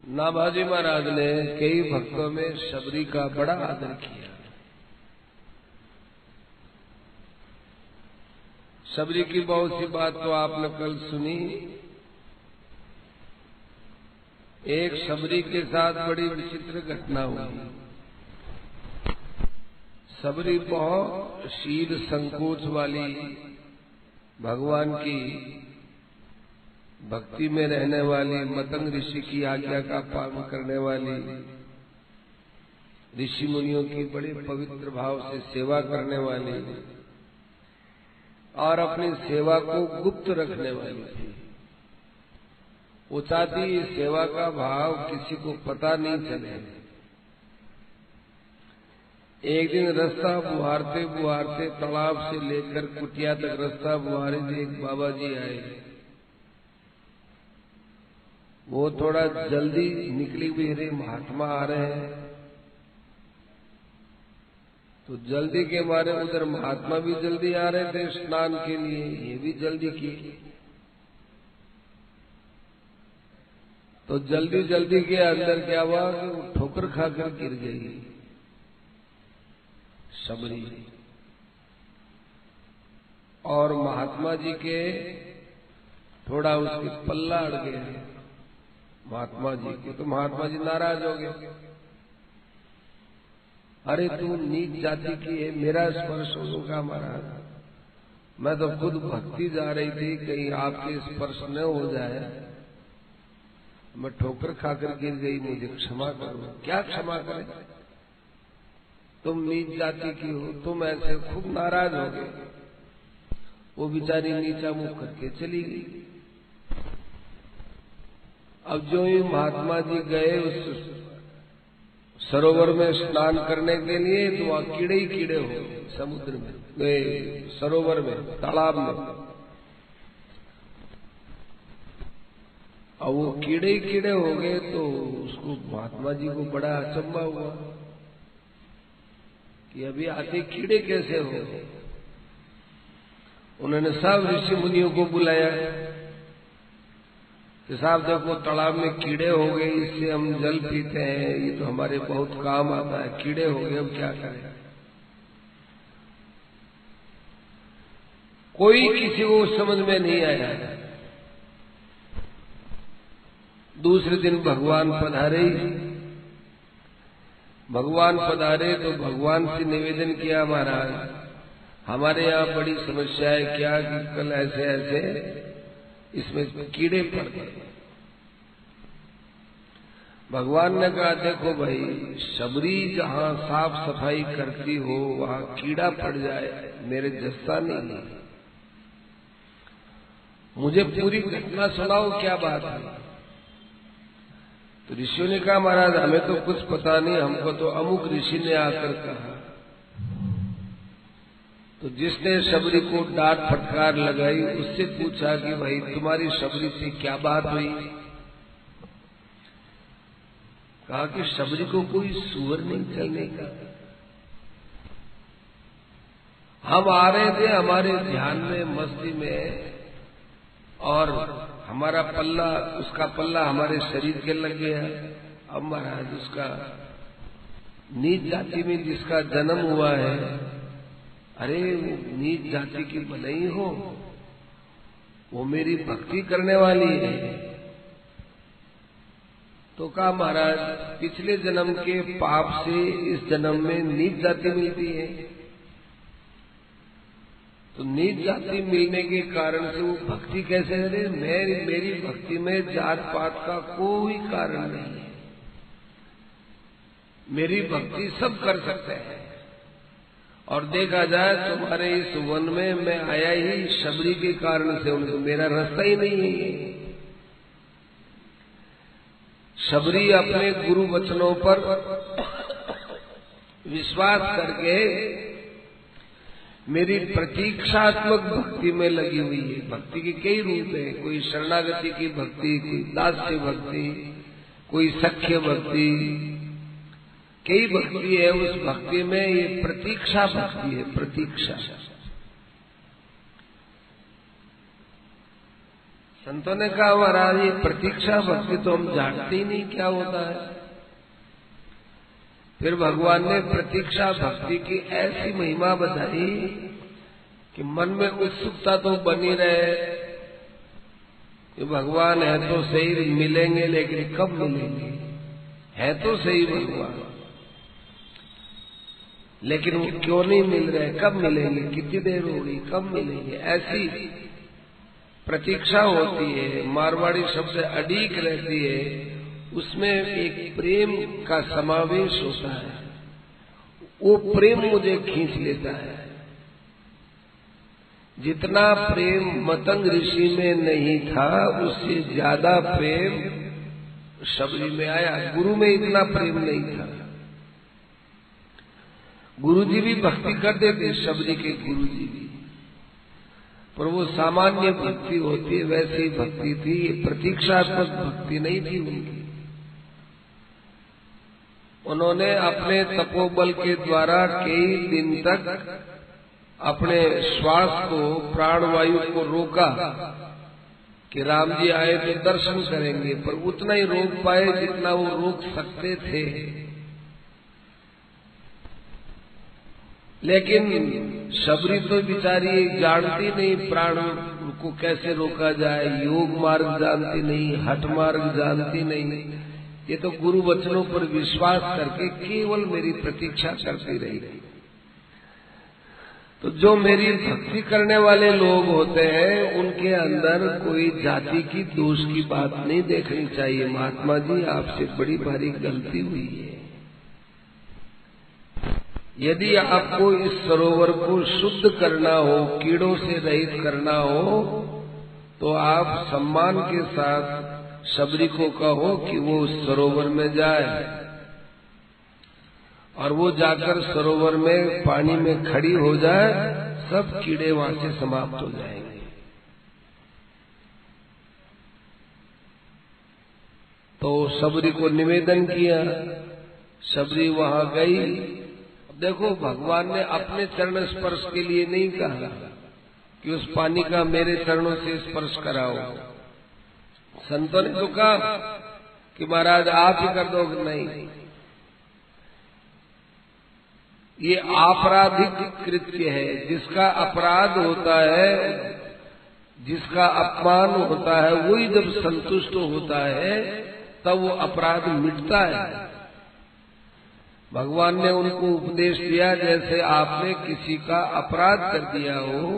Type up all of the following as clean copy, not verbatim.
नाभाजी महाराज ने कई भक्तों में शबरी का बड़ा आदर किया। शबरी की बहुत सी बात तो आपने कल सुनी। एक शबरी के साथ बड़ी विचित्र घटना हुई। शबरी बहुत शील संकोच वाली, भगवान की भक्ति में रहने वाली, मतंग ऋषि की आज्ञा का पालन करने वाली, ऋषि मुनियों की बड़े पवित्र भाव से सेवा करने वाली और अपनी सेवा को गुप्त रखने वाली थी। वो चाहती इस सेवा का भाव किसी को पता नहीं चले। एक दिन रास्ता बुहारते बुहारते तालाब से लेकर कुटिया तक रास्ता बुहारे थे, एक बाबा जी आए। वो थोड़ा जल्दी निकली हुई रे, महात्मा आ रहे हैं। तो जल्दी के मारे उधर महात्मा भी जल्दी आ रहे थे स्नान के लिए, ये भी जल्दी की। तो जल्दी जल्दी के अंदर क्या हुआ कि वो ठोकर खाकर गिर गई शबरी। और महात्मा जी के थोड़ा उसके पल्ला अड़ गया महात्मा जी के। तो महात्मा जी नाराज हो गए। अरे तू नीच जाति की है, मेरा स्पर्श होगा महाराज। मैं तो खुद भक्ति जा रही थी, कहीं आपके स्पर्श न हो जाए। मैं ठोकर खाकर गिर गई, मुझे क्षमा करो। क्या क्षमा करें, तुम नीच जाति की हो। तुम ऐसे खूब नाराज हो गए। वो बेचारी नीचा मुंह करके चली गई। अब जो ही महात्मा जी गए उस सरोवर में स्नान करने के लिए, तो वहां कीड़े ही कीड़े हो गए समुद्र में, गए सरोवर में, तालाब में। अब वो कीड़े ही कीड़े हो गए तो उसको महात्मा जी को बड़ा अचंभा हुआ कि अभी आते कीड़े कैसे हो गए। उन्होंने सब ऋषि मुनियों को बुलाया कि साहब देखो तालाब में कीड़े हो गए, इससे हम जल पीते हैं, ये तो हमारे बहुत काम आता है। कीड़े हो गए, अब क्या करें। कोई किसी को समझ में नहीं आया। दूसरे दिन भगवान पधारे। भगवान पधारे तो भगवान से निवेदन किया, महाराज हमारे यहाँ बड़ी समस्या है, क्या कि कल ऐसे ऐसे इसमें कीड़े पड़ गए। भगवान ने कहा देखो भाई, शबरी जहाँ साफ सफाई करती हो वहाँ कीड़ा पड़ जाए मेरे जस्ता नहीं है। मुझे पूरी घटना सुनाओ, क्या बात है। तो ऋषियों ने कहा महाराज हमें तो कुछ पता नहीं, हमको तो अमुक ऋषि ने आकर कहा। तो जिसने शबरी को डांट फटकार लगाई उससे पूछा कि भाई तुम्हारी शबरी से क्या बात हुई। कहा कि शबरी को कोई सुअर नहीं चलने का। हम आ रहे थे हमारे ध्यान में, मस्ती में, और हमारा पल्ला, उसका पल्ला हमारे शरीर के लग गया। अब महाराज उसका नीच जाति में जिसका जन्म हुआ है, अरे नीच जाति की भलाई हो, वो मेरी भक्ति करने वाली है। तो कहा महाराज पिछले जन्म के पाप से इस जन्म में नीच जाति मिलती है। तो नीच जाति मिलने के कारण से वो भक्ति कैसे करे। मेरी भक्ति में जात पात का कोई कारण नहीं है। मेरी भक्ति सब कर सकते हैं। और देखा जाए तुम्हारे इस वन में मैं आया ही शबरी के कारण से, उनको मेरा रास्ता ही नहीं है। शबरी अपने गुरु वचनों पर विश्वास करके मेरी प्रतीक्षात्मक भक्ति में लगी हुई है। भक्ति के कई रूप है, कोई शरणागति की भक्ति, कोई दास्य भक्ति, कोई सख्य भक्ति, कई भक्ति है। उस भक्ति में ये प्रतीक्षा भक्ति है, प्रतीक्षा। संतों ने कहा महाराज ये प्रतीक्षा भक्ति तो हम जानते ही नहीं क्या होता है। फिर भगवान ने प्रतीक्षा भक्ति की ऐसी महिमा बताई कि मन में उत्सुकता तो बनी रहे कि भगवान है तो सही, मिलेंगे, लेकिन कब मिलेंगे, है तो सही भगवान, लेकिन वो क्यों नहीं मिल रहे, कब मिलेंगे, कितनी देर होगी, कब मिलेंगे, ऐसी प्रतीक्षा होती है। मारवाड़ी शब्द अडीक रहती है, उसमें एक प्रेम का समावेश होता है। वो प्रेम मुझे खींच लेता है। जितना प्रेम मतंग ऋषि में नहीं था, उससे ज्यादा प्रेम शबरी में आया। गुरु में इतना प्रेम नहीं था। गुरुजी भी भक्ति करते थे, शबरी के गुरुजी भी, पर वो सामान्य भक्ति होती है, वैसी भक्ति थी। ये प्रतीक्षात्मक भक्ति नहीं थी उनकी। उन्होंने अपने तपोबल के द्वारा कई दिन तक अपने श्वास को, प्राणवायु को रोका कि राम जी आए तो दर्शन करेंगे, पर उतना ही रोक पाए जितना वो रोक सकते थे। लेकिन शबरी तो बेचारी जानती नहीं प्राण को कैसे रोका जाए, योग मार्ग जानती नहीं, हठ मार्ग जानती नहीं। ये तो गुरु वचनों पर विश्वास करके केवल मेरी प्रतीक्षा करती रही। तो जो मेरी भक्ति करने वाले लोग होते हैं, उनके अंदर कोई जाति की दोष की बात नहीं देखनी चाहिए। महात्मा जी, आपसे बड़ी भारी गलती हुई है। यदि आपको इस सरोवर को शुद्ध करना हो, कीड़ों से रहित करना हो, तो आप सम्मान के साथ शबरी को कहो कि वो उस सरोवर में जाए, और वो जाकर सरोवर में पानी में खड़ी हो जाए, सब कीड़े वहां से समाप्त हो जाएंगे। तो शबरी को निवेदन किया, शबरी वहां गई। देखो, भगवान ने अपने चरण स्पर्श के लिए नहीं कहा कि उस पानी का मेरे चरणों से स्पर्श कराओ। संतों ने तो कहा कि महाराज आप ही कर दो। नहीं, ये आपराधिक कृत्य है। जिसका अपराध होता है, जिसका अपमान होता है, वही जब संतुष्ट होता है तब वो अपराध मिटता है। भगवान ने उनको उपदेश दिया, जैसे आपने किसी का अपराध कर दिया हो,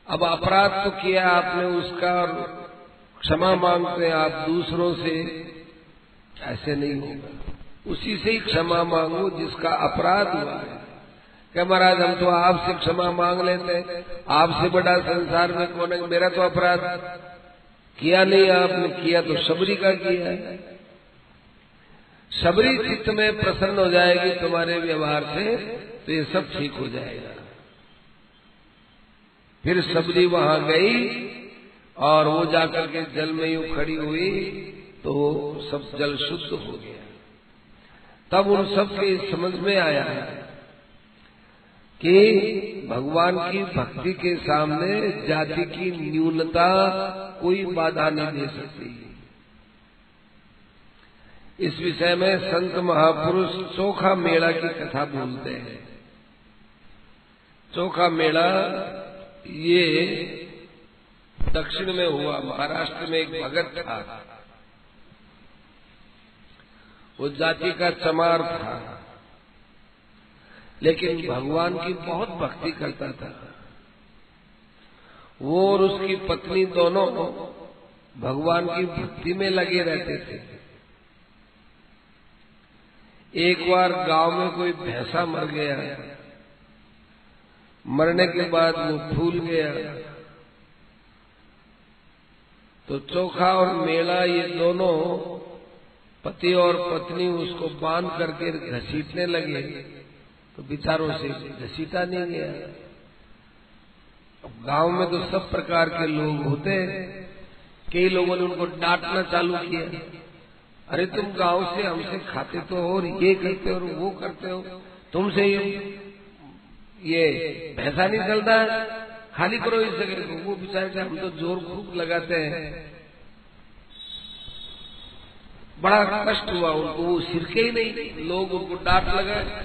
अब अपराध तो किया आपने, उसका क्षमा मांगते हैं आप दूसरों से, ऐसे नहीं होगा। उसी से ही क्षमा मांगो जिसका अपराध हुआ है। क्या महाराज, हम तो आपसे क्षमा मांग लेते हैं, आपसे बड़ा संसार में कौन है? मेरा तो अपराध किया नहीं, आपने किया तो शबरी का किया है। शबरी चित्त में प्रसन्न हो जाएगी तुम्हारे व्यवहार से, तो ये सब ठीक हो जाएगा। फिर शबरी वहां गई और वो जाकर के जल में यूं खड़ी हुई, तो सब जल शुद्ध हो गया। तब उन सब के समझ में आया कि भगवान की भक्ति के सामने जाति की न्यूनता कोई बाधा नहीं दे सकती। इस विषय में संत महापुरुष चोखा मेला की कथा बोलते हैं। चोखा मेला ये दक्षिण में हुआ। महाराष्ट्र में एक भगत था, वो जाति का चमार था, लेकिन भगवान की बहुत भक्ति करता था। वो और उसकी पत्नी दोनों भगवान की भक्ति में लगे रहते थे। एक बार गांव में कोई भैंसा मर गया, मरने के बाद वो फूल गया, तो चोखा और मेला ये दोनों पति और पत्नी उसको बांध करके घसीटने लगे, तो बेचारों से घसीटा नहीं गया। अब गांव में तो सब प्रकार के लोग होते हैं। कई लोगों ने उनको डांटना चालू किया, अरे तुम गांव से हमसे खाते तो हो, और ये करते हो और वो करते हो, तुमसे ये भैंसा नहीं चलता है, खाली करो इस जगह को। वो बेचारे हम तो जोर खूब लगाते हैं, बड़ा कष्ट हुआ उनको, वो सिरके ही नहीं, लोग उनको डांट लगाए।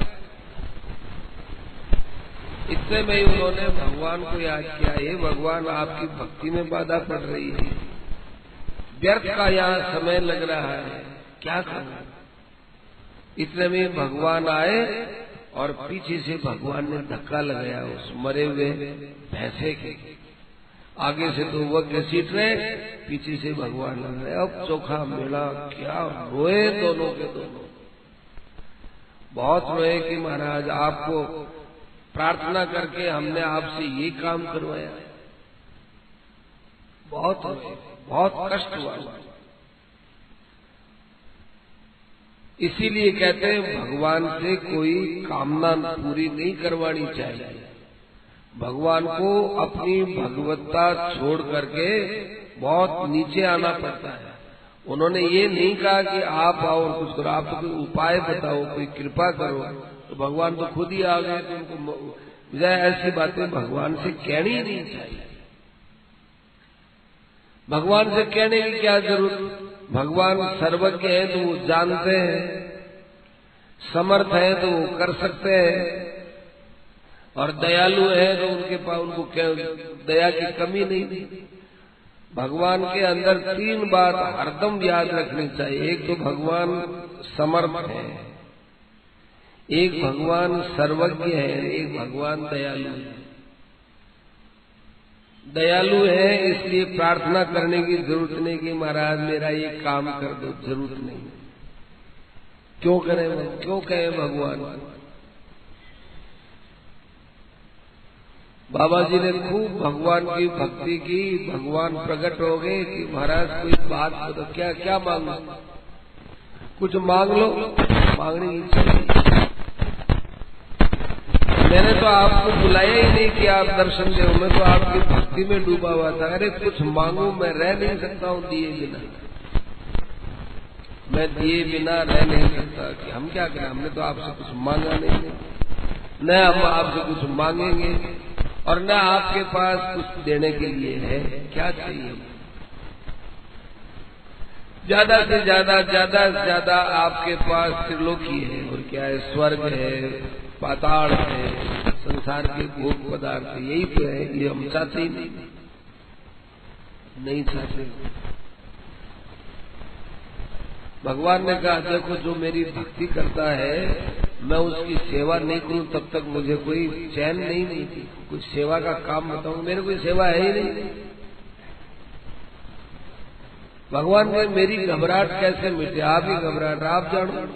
इतने में ही उन्होंने भगवान को याद किया, हे भगवान आपकी भक्ति में बाधा पड़ रही है, व्यर्थ का यहाँ समय लग रहा है, क्या करूं। इतने में भगवान आए और पीछे से भगवान ने धक्का लगाया उस मरे हुए भैंसे के। आगे से तो वह घसीट रहे, पीछे से भगवान लग रहे। अब चोखा मेला क्या रोए दोनों के दोनों, बहुत रोए कि महाराज आपको प्रार्थना करके हमने आपसे ये काम करवाया। बहुत रोए, बहुत कष्ट हुआ। इसीलिए कहते हैं भगवान से कोई कामना पूरी नहीं करवानी चाहिए। भगवान को अपनी भगवत्ता छोड़ करके बहुत नीचे आना पड़ता है। उन्होंने ये नहीं कहा कि आप आओ और कुछ करो, आप तो कोई उपाय बताओ, कोई कृपा करो, तो भगवान तो खुद ही आ गए। तो उनको ऐसी बातें भगवान से कहनी ही नहीं चाहिए। भगवान से कहने की क्या जरूरत, भगवान सर्वज्ञ है तो वो जानते हैं, समर्थ है तो वो कर सकते हैं, और दयालु है तो उनके पास उनको दया की कमी नहीं। भगवान के अंदर तीन बात हरदम याद रखनी चाहिए। एक तो भगवान समर्थ है, एक भगवान सर्वज्ञ है, एक भगवान दयालु है। दयालु है इसलिए प्रार्थना करने की जरूरत नहीं कि महाराज मेरा ये काम कर दो, जरूरत नहीं। क्यों करें, क्यों कहें भगवान। बाबा जी ने खूब भगवान की भक्ति की, भगवान प्रकट हो गए कि महाराज कोई बात बताओ, क्या क्या मांगो, कुछ मांग लो। मांगने की इच्छा नहीं, मैंने तो आपको बुलाया ही नहीं कि आप दर्शन दो, मैं तो आपकी भक्ति में डूबा हुआ था। अरे कुछ मांगो, मैं रह नहीं सकता हूँ दिए बिना, मैं दिए बिना रह नहीं सकता। कि हम क्या करें, हमने तो आपसे कुछ मांगा नहीं, न हम आपसे कुछ मांगेंगे और न आपके पास कुछ देने के लिए है। क्या चाहिए, ज्यादा से ज्यादा ज्यादा आपके पास त्रिलोकी है, और क्या है, स्वर्ग है, पाताल है, संसार के भोग पदार्थ, यही तो है। ये हम चाहते ही नहीं चाहते। भगवान ने कहा देखो जो मेरी भक्ति करता है, मैं उसकी सेवा नहीं करूं तब तक मुझे कोई चैन नहीं मिलती। कुछ सेवा का काम बताऊं, मेरे कोई सेवा है ही नहीं। भगवान ने मेरी घबराहट कैसे मिटे, आप ही घबराहट आप जानो,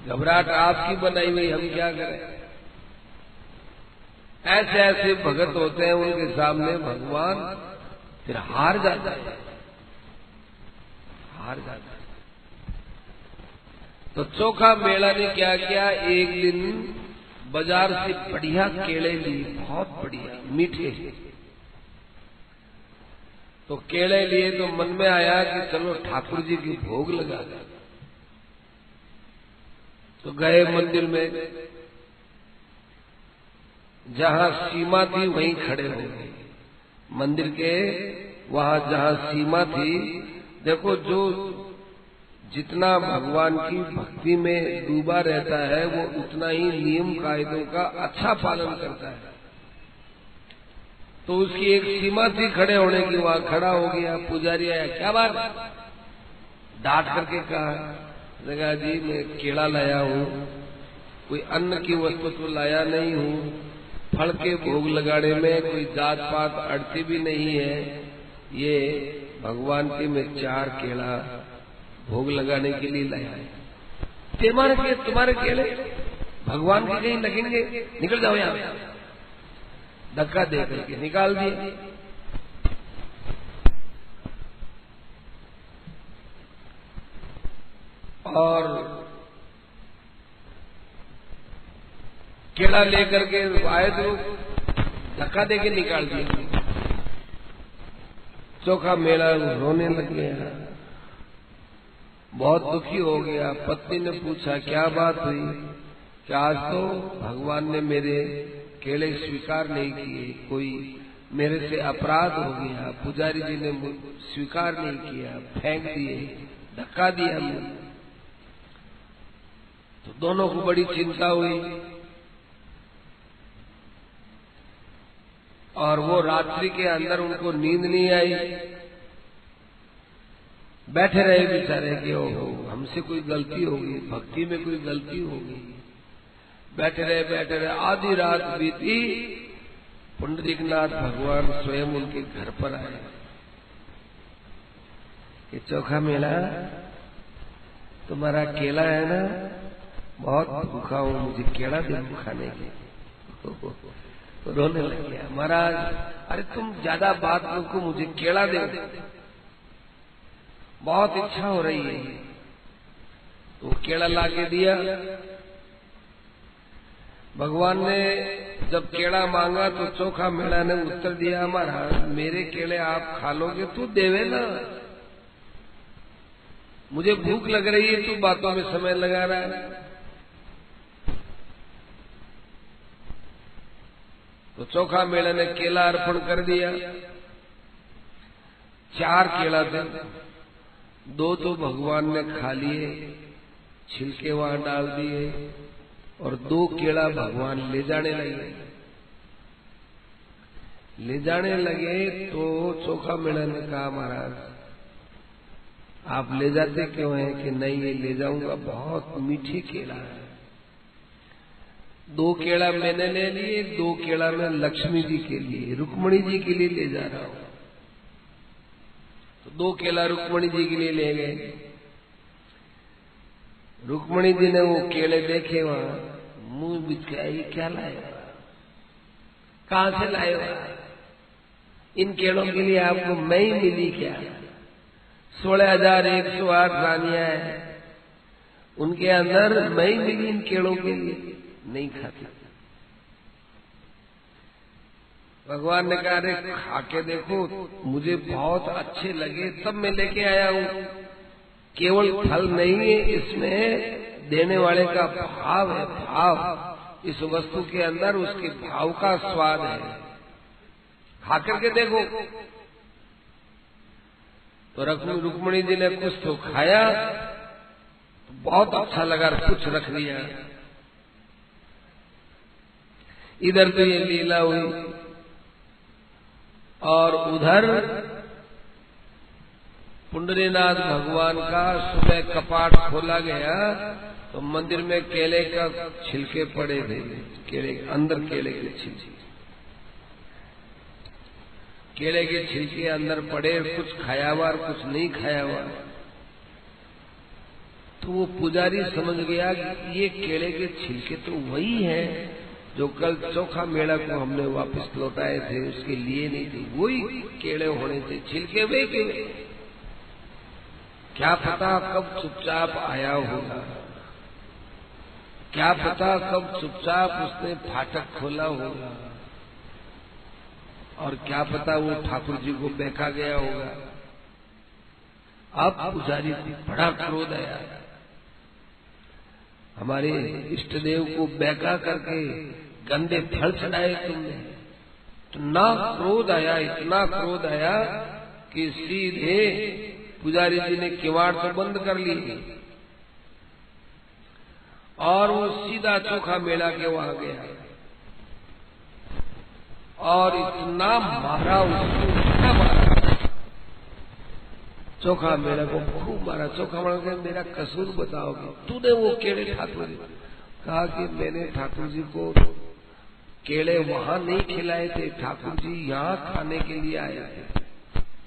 घबराहट आपकी बनाई हुई, हम क्या करें। ऐसे ऐसे भगत होते हैं, उनके सामने भगवान फिर हार जाता है, हार जाता है। तो चोखा मेला ने क्या किया, एक दिन बाजार से बढ़िया केले लिए, बहुत बढ़िया मीठे। तो केले लिए तो मन में आया कि चलो ठाकुर जी की भोग लगा। तो गए मंदिर में, जहां सीमा थी वहीं खड़े हो गए। मंदिर के वहां जहां सीमा थी, देखो जो जितना भगवान की भक्ति में डूबा रहता है वो उतना ही नियम कायदों का अच्छा पालन करता है। तो उसकी एक सीमा थी खड़े होने की, वहां खड़ा हो गया। पुजारी आया, क्या बात, डांट करके कहा, जगह जी मैं केला लाया हूँ, कोई अन्न की वस्तु तो लाया नहीं हूँ, फल के भोग लगाने में कोई जात पात अड़ती भी नहीं है। ये भगवान के मैं 4 केला भोग लगाने के लिए लाया है। तुम्हारे केले भगवान के कहीं लगेंगे, निकल जाओ यहाँ। धक्का दे करके निकाल दिए। और केला लेकर के आए तो धक्का देके निकाल दिया। चोखा मेला रोने लग गया, बहुत दुखी हो गया। पत्नी ने पूछा क्या बात हुई, कि आज तो भगवान ने मेरे केले स्वीकार नहीं किए, कोई मेरे से अपराध हो गया, पुजारी जी ने स्वीकार नहीं किया, फेंक दिए, धक्का दिया मुझे, तो दोनों को बड़ी चिंता हुई। और वो रात्रि के अंदर उनको नींद नहीं आई, बैठे रहे बेचारे कि ओहो हमसे कोई गलती होगी, भक्ति में कोई गलती होगी। बैठे रहे आधी रात बीती, पुंडरीकनाथ भगवान स्वयं उनके घर पर आए कि चोखा मेला तुम्हारा केला है ना, बहुत भूखा हूं, मुझे केला दे खाने के। तो रोने लग गया, महाराज अरे तुम ज्यादा बात को मुझे केला दे, बहुत इच्छा हो रही है। तो केला लाके दिया। भगवान ने जब केला मांगा तो चोखा मेला ने उत्तर दिया, महाराज मेरे केले आप खा लोगे तो देवे ना, मुझे भूख लग रही है, तू बातों में समय लगा रहा है। तो चोखा मेला ने केला अर्पण कर दिया। 4 केला थे, 2 तो भगवान ने खा लिए, छिलके वहां डाल दिए, और 2 केला भगवान ले जाने लगे। तो चोखा मेला ने कहा, महाराज आप ले जाते क्यों हैं? कि नहीं ये ले जाऊंगा, बहुत मीठी केला है। 2 केला मैंने ले लिए, 2 केला मैं लक्ष्मी जी के लिए, रुक्मणी जी के लिए ले जा रहा हूं। तो 2 केला रुक्मणी जी के लिए ले गए। रुक्मणी जी ने वो केले देखे, वहां मुंह बिचकाई, क्या लाए, कहां से लाए? इन केलों के लिए आपको मैं ही मिली क्या? 16,108 रानियां हैं, उनके अंदर मैं ही मिली इन केलों के लिए? नहीं खाती। भगवान ने कहा, अरे खा के देखो, मुझे बहुत अच्छे लगे तब मैं लेके आया हूं। केवल फल नहीं है, इसमें देने वाले का भाव है, भाव इस वस्तु के अंदर उसके भाव का स्वाद है, खा करके देखो। तो रुक्मणी जी ने कुछ तो खाया, बहुत अच्छा लगा, कुछ रख दिया। इधर तो ये लीला हुई, और उधर पुंडरीनाथ भगवान का सुबह कपाट खोला गया तो मंदिर में केले का छिलके पड़े थे, केले अंदर केले के छिलके, केले के छिलके अंदर पड़े, कुछ खाया हुआ और कुछ नहीं खाया हुआ। तो वो पुजारी समझ गया कि ये केले के छिलके तो वही हैं जो कल चोखा मेला को हमने वापस लौटाए थे, उसके लिए नहीं थे, वही केले होने थे, छिलके वे के वे। क्या पता कब चुपचाप आया होगा, क्या पता कब चुपचाप उसने फाटक खोला होगा, और क्या पता वो ठाकुर जी को बेचा गया होगा। अब पुजारी को बड़ा क्रोध आया, हमारे इष्ट देव को बेचा करके गंदे फल चढ़ाए तुमने। इतना क्रोध आया, इतना क्रोध आया कि सीधे पुजारी जी ने किवाड़ तो बंद कर ली, और वो सीधा चोखा मेला के वहां गया, और इतना मारा उसको, इतना मारा, चोखा मेला को खूब मारा। चोखा मेला के मेरा कसूर बताओगे, तूने वो केले ठाकुर जी, कहा कि मैंने ठाकुर जी को केले वहां नहीं खिलाए थे, ठाकुर जी यहाँ खाने के लिए आए थे।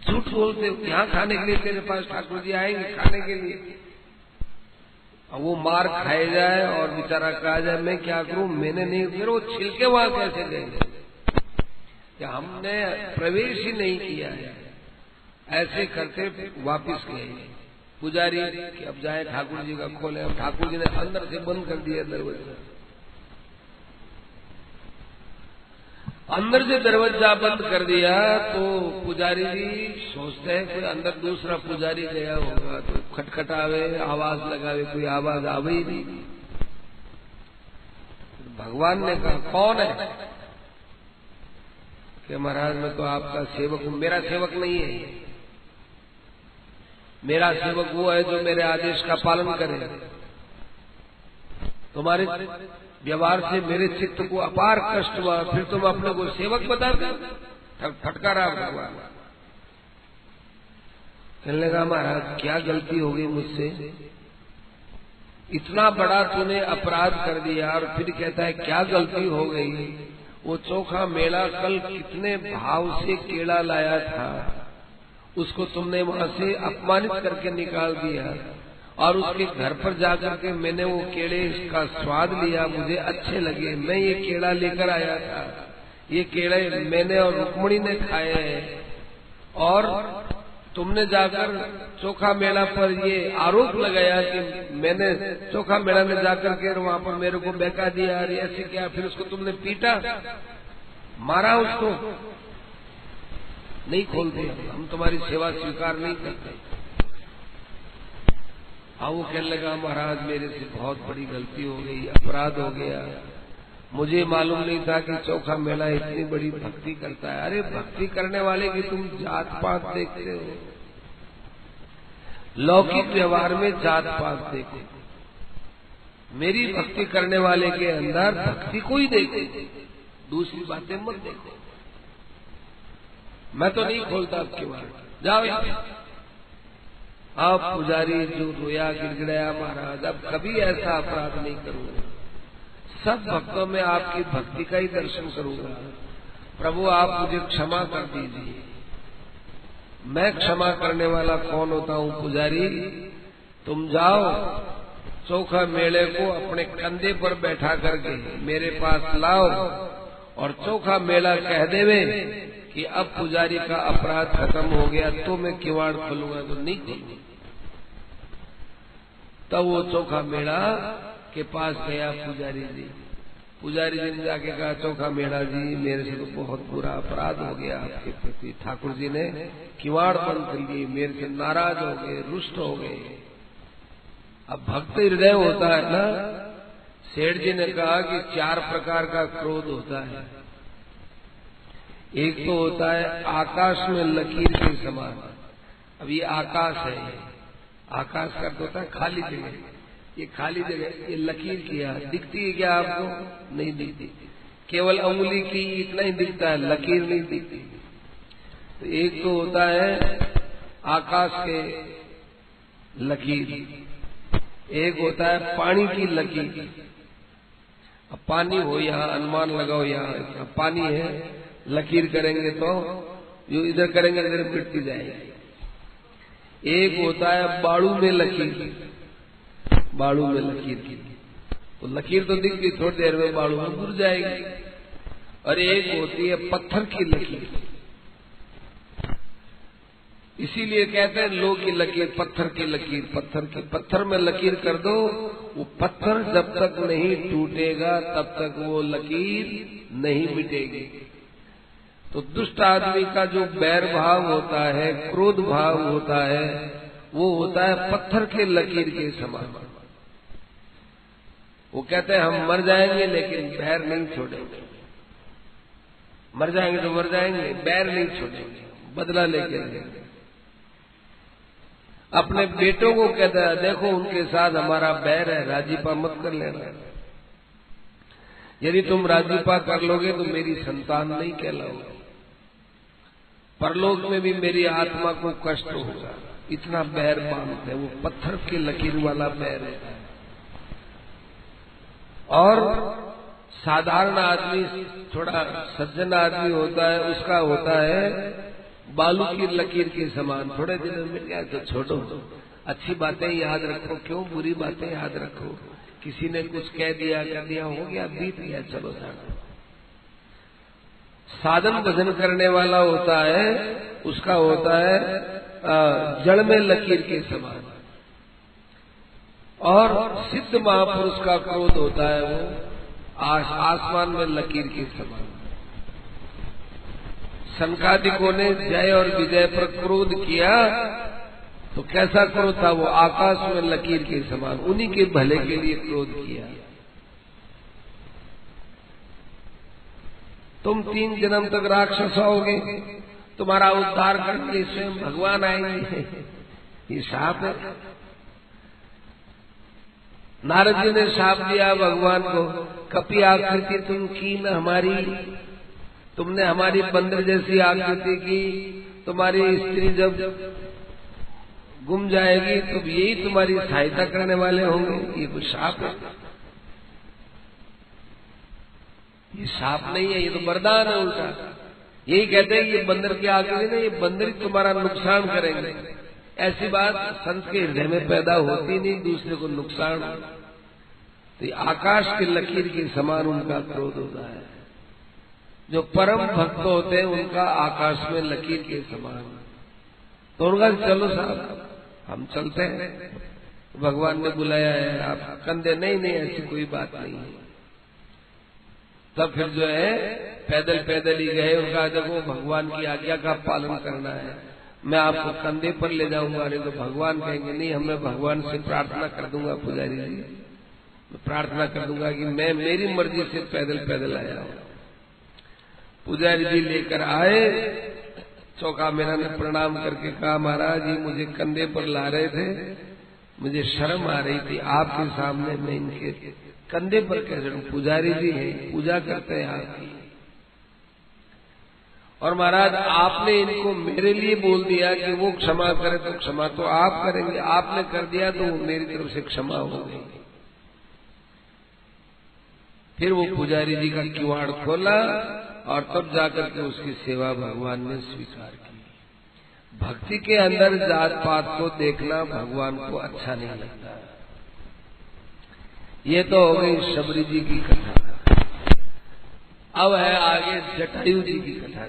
झूठ बोलते, यहाँ खाने के लिए तेरे पास ठाकुर जी आएंगे खाने के लिए? और वो मार खाए जाए और बेचारा कहा जाए मैं क्या करूं, मैंने नहीं, फिर वो छिलके वहां कैसे गए कि हमने प्रवेश ही नहीं किया है। ऐसे करते वापिस गए पुजारी कि अब जाए ठाकुर जी का खोले। अब ठाकुर जी ने अंदर से बंद कर दिया दरवाजा, अंदर से दरवाजा बंद कर दिया। तो पुजारी जी सोचते हैं कोई अंदर दूसरा पुजारी गया होगा, तो खटखटावे, आवाज लगावे, कोई आवाज आवे ही नहीं। भगवान ने कहा कौन है? कि महाराज मैं तो आपका सेवक हूं। मेरा सेवक नहीं है, मेरा सेवक वो है जो मेरे आदेश का पालन करे। तुम्हारे व्यवहार से मेरे चित्त को अपार कष्ट हुआ, फिर तुम अपने को सेवक बताते। फटकारा भगवान। कहने लगा महाराज क्या गलती हो गई मुझसे, इतना बड़ा तूने अपराध कर दिया और फिर कहता है क्या गलती हो गई। वो चोखा मेला कल कितने भाव से केला लाया था, उसको तुमने वहां से अपमानित करके निकाल दिया और उसके घर पर जाकर के मैंने वो केले का स्वाद लिया, मुझे अच्छे लगे, मैं ये केला लेकर आया था, ये केले मैंने और रुक्मणी ने खाए हैं। और तुमने जाकर चोखा मेला पर ये आरोप लगाया कि मैंने चोखा मेला में जाकर के वहां पर मेरे को बहका दिया, अरे ऐसे क्या। फिर उसको तुमने पीटा, मारा, उसको नहीं खोलते, हम तुम्हारी सेवा स्वीकार नहीं करते। हाँ वो कहने लगा महाराज मेरे से बहुत बड़ी गलती हो गई, अपराध हो गया, मुझे मालूम नहीं था कि चोखा मेला इतनी बड़ी भक्ति करता है। अरे भक्ति करने वाले की तुम जात पात देखते हो, लौकिक व्यवहार में जात पात देखो, मेरी भक्ति करने वाले के अंदर भक्ति को ही देखो, दूसरी बातें मत देखो। मैं तो नहीं खोलता आपके बारे, जाओ यहाँ। आप पुजारी जो रोया गिड़गिड़ाया महाराज अब कभी ऐसा अपराध नहीं करूंगा, सब भक्तों में आपकी भक्ति का ही दर्शन करूंगा, प्रभु आप मुझे क्षमा कर दीजिए। मैं क्षमा करने वाला कौन होता हूँ पुजारी, तुम जाओ चोखा मेले को अपने कंधे पर बैठा करके मेरे पास लाओ और चोखा मेला कह देवे कि अब पुजारी का अपराध खत्म हो गया तो मैं किवाड़ खोलूंगा, तो नहीं खोलूंगा। तब वो चोखा मेला के पास गया पुजारी जी। पुजारी जी ने जाके कहा चोखा मेला जी मेरे से तो बहुत बुरा अपराध हो गया आपके प्रति, ठाकुर जी ने किवाड़ बंद कर लिए, मेरे से नाराज हो गए, रुष्ट हो गए। अब भक्त हृदय होता है ना। सेठ जी ने कहा कि 4 प्रकार का क्रोध होता है। एक तो होता है आकाश में लकीर के समान। अब ये आकाश है, आकाश का अर्थ होता है खाली जगह, ये खाली जगह, ये लकीर किया, दिखती है क्या आपको? नहीं दिखती, केवल उंगली की इतना ही दिखता है, लकीर नहीं दिखती। तो एक तो होता है आकाश के लकीर, एक होता है पानी की लकीर। अब पानी हो यहाँ, अनुमान लगाओ यहाँ पानी है, लकीर करेंगे तो जो इधर करेंगे इधर मिटती जाएगी। एक होता है बाड़ू में लकीर, बाड़ू में लकीर की तो लकीर तो दिख गई, थोड़ी देर में बाड़ू में घुस जाएगी। और एक होती है पत्थर की लकीर, इसीलिए कहते हैं लो की लकीर, पत्थर की लकीर, पत्थर में लकीर कर दो, वो पत्थर जब तक नहीं टूटेगा तब तक वो लकीर नहीं मिटेगी। तो दुष्ट आदमी का जो बैर भाव होता है, क्रोध भाव होता है, वो होता है पत्थर के लकीर के समान। वो कहते हैं हम मर जाएंगे लेकिन बैर नहीं छोड़ेंगे, मर जाएंगे तो मर जाएंगे, बैर नहीं छोड़ेंगे, बदला लेके रहेंगे। अपने बेटों को कहता है देखो उनके साथ हमारा बैर है, राजीपा मत कर लेना, यदि तुम राजीपा कर लोगे तो मेरी संतान नहीं कहलाओगे, परलोक में भी मेरी आत्मा को कष्ट होगा। इतना बैर बांधते हैं, वो पत्थर की लकीर वाला बैर है। और साधारण आदमी, थोड़ा सज्जन आदमी होता है, उसका होता है बालू की लकीर के समान, थोड़े दिनों में क्या तो छोड़ो, अच्छी बातें याद रखो, क्यों बुरी बातें याद रखो, किसी ने कुछ कह दिया कर दिया, हो गया बीत गया, चलो जाना। साधन भजन करने वाला होता है, उसका होता है जड़ में लकीर के समान। और सिद्ध महापुरुष का क्रोध होता है वो आसमान में लकीर के समान। संकादिकों ने जय और विजय पर क्रोध किया तो कैसा क्रोध था? वो आकाश में लकीर के समान, उन्हीं के भले के लिए क्रोध किया। तुम 3 जन्म तक राक्षस होगे, तुम्हारा उद्धार करके स्वयं भगवान आएंगे। ये शाप है। नारद जी ने शाप दिया भगवान को, कपि आकृति तुम की न हमारी, तुमने हमारी बंदर जैसी आकृति की, तुम्हारी स्त्री जब गुम जाएगी तो यही तुम्हारी सहायता करने वाले होंगे। ये कुछ शाप है? ये शाप नहीं है, ये तो वरदान है उल्टा। यही कहते हैं कि बंदर की आकृति नहीं, ये बंदर ही तुम्हारा नुकसान करेंगे। ऐसी बात संत के हृदय में पैदा होती नहीं, दूसरे को नुकसान। तो आकाश की लकीर के समान उनका क्रोध होता है। जो परम भक्त होते हैं उनका आकाश में लकीर के समान। तो उनका चलो साहब हम चलते हैं, भगवान ने बुलाया है, आप कंधे नहीं ऐसी कोई बात नहीं है। तब फिर जो है पैदल पैदल ही गए। उनका देखो भगवान की आज्ञा का पालन करना है, मैं आपको कंधे पर ले जाऊंगा। नहीं तो भगवान कहेंगे नहीं, हमें भगवान से प्रार्थना कर दूंगा पुजारी जी, मैं प्रार्थना कर दूंगा कि मैं मेरी मर्जी से पैदल पैदल आया हूं। पुजारी जी लेकर आए, चौका मेरा ने प्रणाम करके कहा महाराज जी मुझे कंधे पर ला रहे थे, मुझे शर्म आ रही थी आपके सामने मैं इनके कंधे पर कैसे रहूं, पुजारी जी हैं, पूजा करते हैं आपकी। और महाराज आपने इनको मेरे लिए बोल दिया कि वो क्षमा करे तो क्षमा तो आप करेंगे, आपने कर दिया तो मेरी तरफ से क्षमा हो गई। फिर वो पुजारी जी का किवाड़ खोला और तब जाकर के उसकी सेवा भगवान ने स्वीकार की। भक्ति के अंदर जात पात को देखना भगवान को अच्छा नहीं लगता। ये तो हो गई शबरी जी की कथा। अब है आगे जटायु जी की कथा।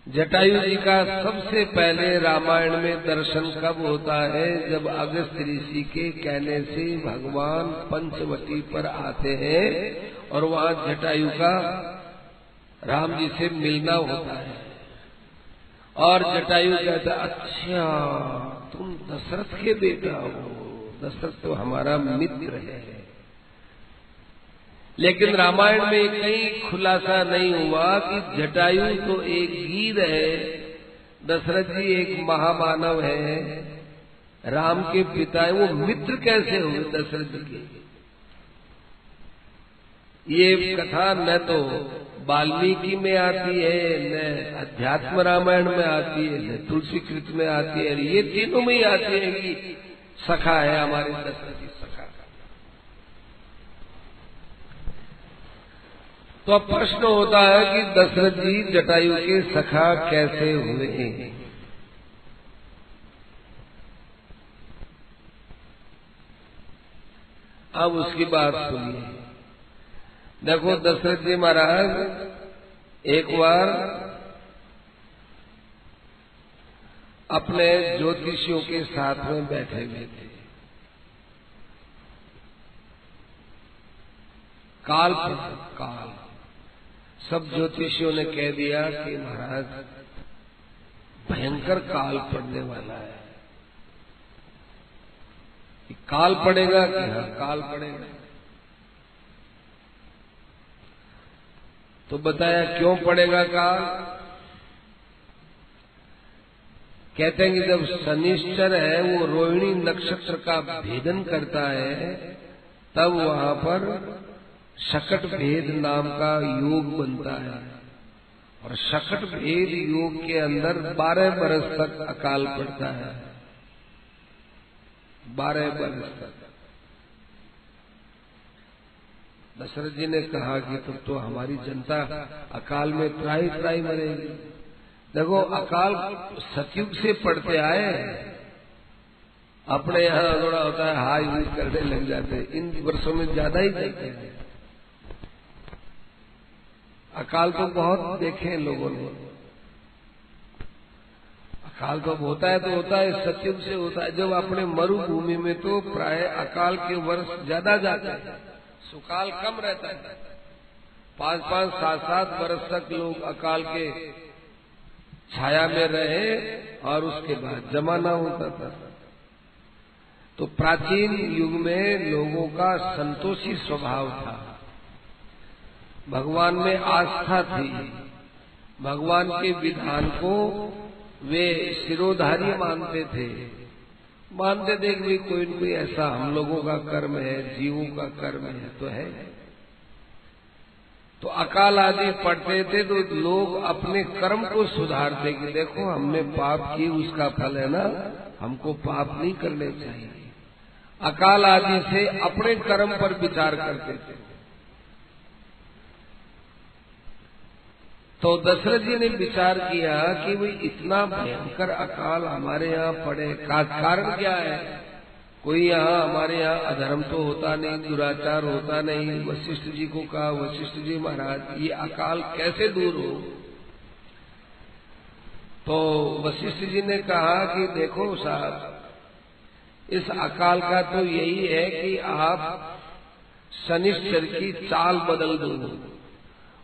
जटायु जी का सबसे पहले रामायण में दर्शन कब होता है? जब अगस्त ऋषि के कहने से भगवान पंचवटी पर आते हैं और वहां जटायु का राम जी से मिलना होता है। और जटायु कहता अच्छा तुम दशरथ के बेटा हो, दशरथ तो हमारा मित्र है। लेकिन रामायण में कहीं खुलासा नहीं हुआ कि जटायु तो एक गिर है, दशरथ जी एक महामानव है, राम के पिता है, वो मित्र कैसे हुए दशरथ जी के? ये कथा न तो वाल्मीकि में आती है, न अध्यात्म रामायण में आती है, न तुलसी कृत में आती है, ये तीनों में ही आती है कि सखा है हमारे दशरथ जी सखा। तो अब प्रश्न होता है कि दशरथ जी जटायु के सखा कैसे हुए? अब उसकी बात सुनिए। देखो दशरथ जी महाराज एक बार अपने ज्योतिषियों के साथ में बैठे हुए थे। काल सब ज्योतिषियों ने कह दिया कि महाराज भयंकर काल पड़ने वाला है। कि काल पड़ेगा कि हाँ काल पड़ेगा। तो बताया क्यों पड़ेगा काल? कहते हैं कि जब शनिश्चर है वो रोहिणी नक्षत्र का भेदन करता है तब वहां पर शकट भेद नाम का योग बनता है। और शकट भेद योग के अंदर 12 बरस तक अकाल पड़ता है। 12 बरस तक। दशरथ जी ने कहा कि तुम तो हमारी जनता अकाल में त्राही त्राही मरेगी। देखो अकाल सतयुग से पड़ते आए, अपने यहाँ थोड़ा होता है हाई हुई करने लग जाते, इन वर्षों में ज्यादा ही चलते हैं। अकाल तो बहुत देखे हैं लोगों ने। अकाल तो होता है सतयुग से होता है। जब अपने मरुभूमि में तो प्राय अकाल के वर्ष ज्यादा जाते हैं, सुकाल कम रहता है। 5-5, 7-7 वर्ष तक लोग अकाल के छाया में रहे और उसके बाद जमाना होता था। तो प्राचीन युग में लोगों का संतोषी स्वभाव था। भगवान में आस्था थी, भगवान के विधान को वे शिरोधार्य मानते थे, मानते थे कि कोई न कोई ऐसा हम लोगों का कर्म है, जीवों का कर्म है तो है। तो अकाल आदि पढ़ते थे तो लोग अपने कर्म को सुधारते कि देखो हमने पाप की, उसका फल है ना, हमको पाप नहीं करने चाहिए। अकाल आदि से अपने कर्म पर विचार करते थे। तो दशरथ जी ने विचार किया कि भाई इतना भयंकर अकाल हमारे यहाँ पड़े का कारण क्या है? कोई यहाँ हमारे यहाँ अधर्म तो होता नहीं, दुराचार होता नहीं। वशिष्ठ जी को कहा, वशिष्ठ जी महाराज ये अकाल कैसे दूर हो? तो वशिष्ठ जी ने कहा कि देखो साहब, इस अकाल का तो यही है कि आप शनिश्चर की चाल बदल दो,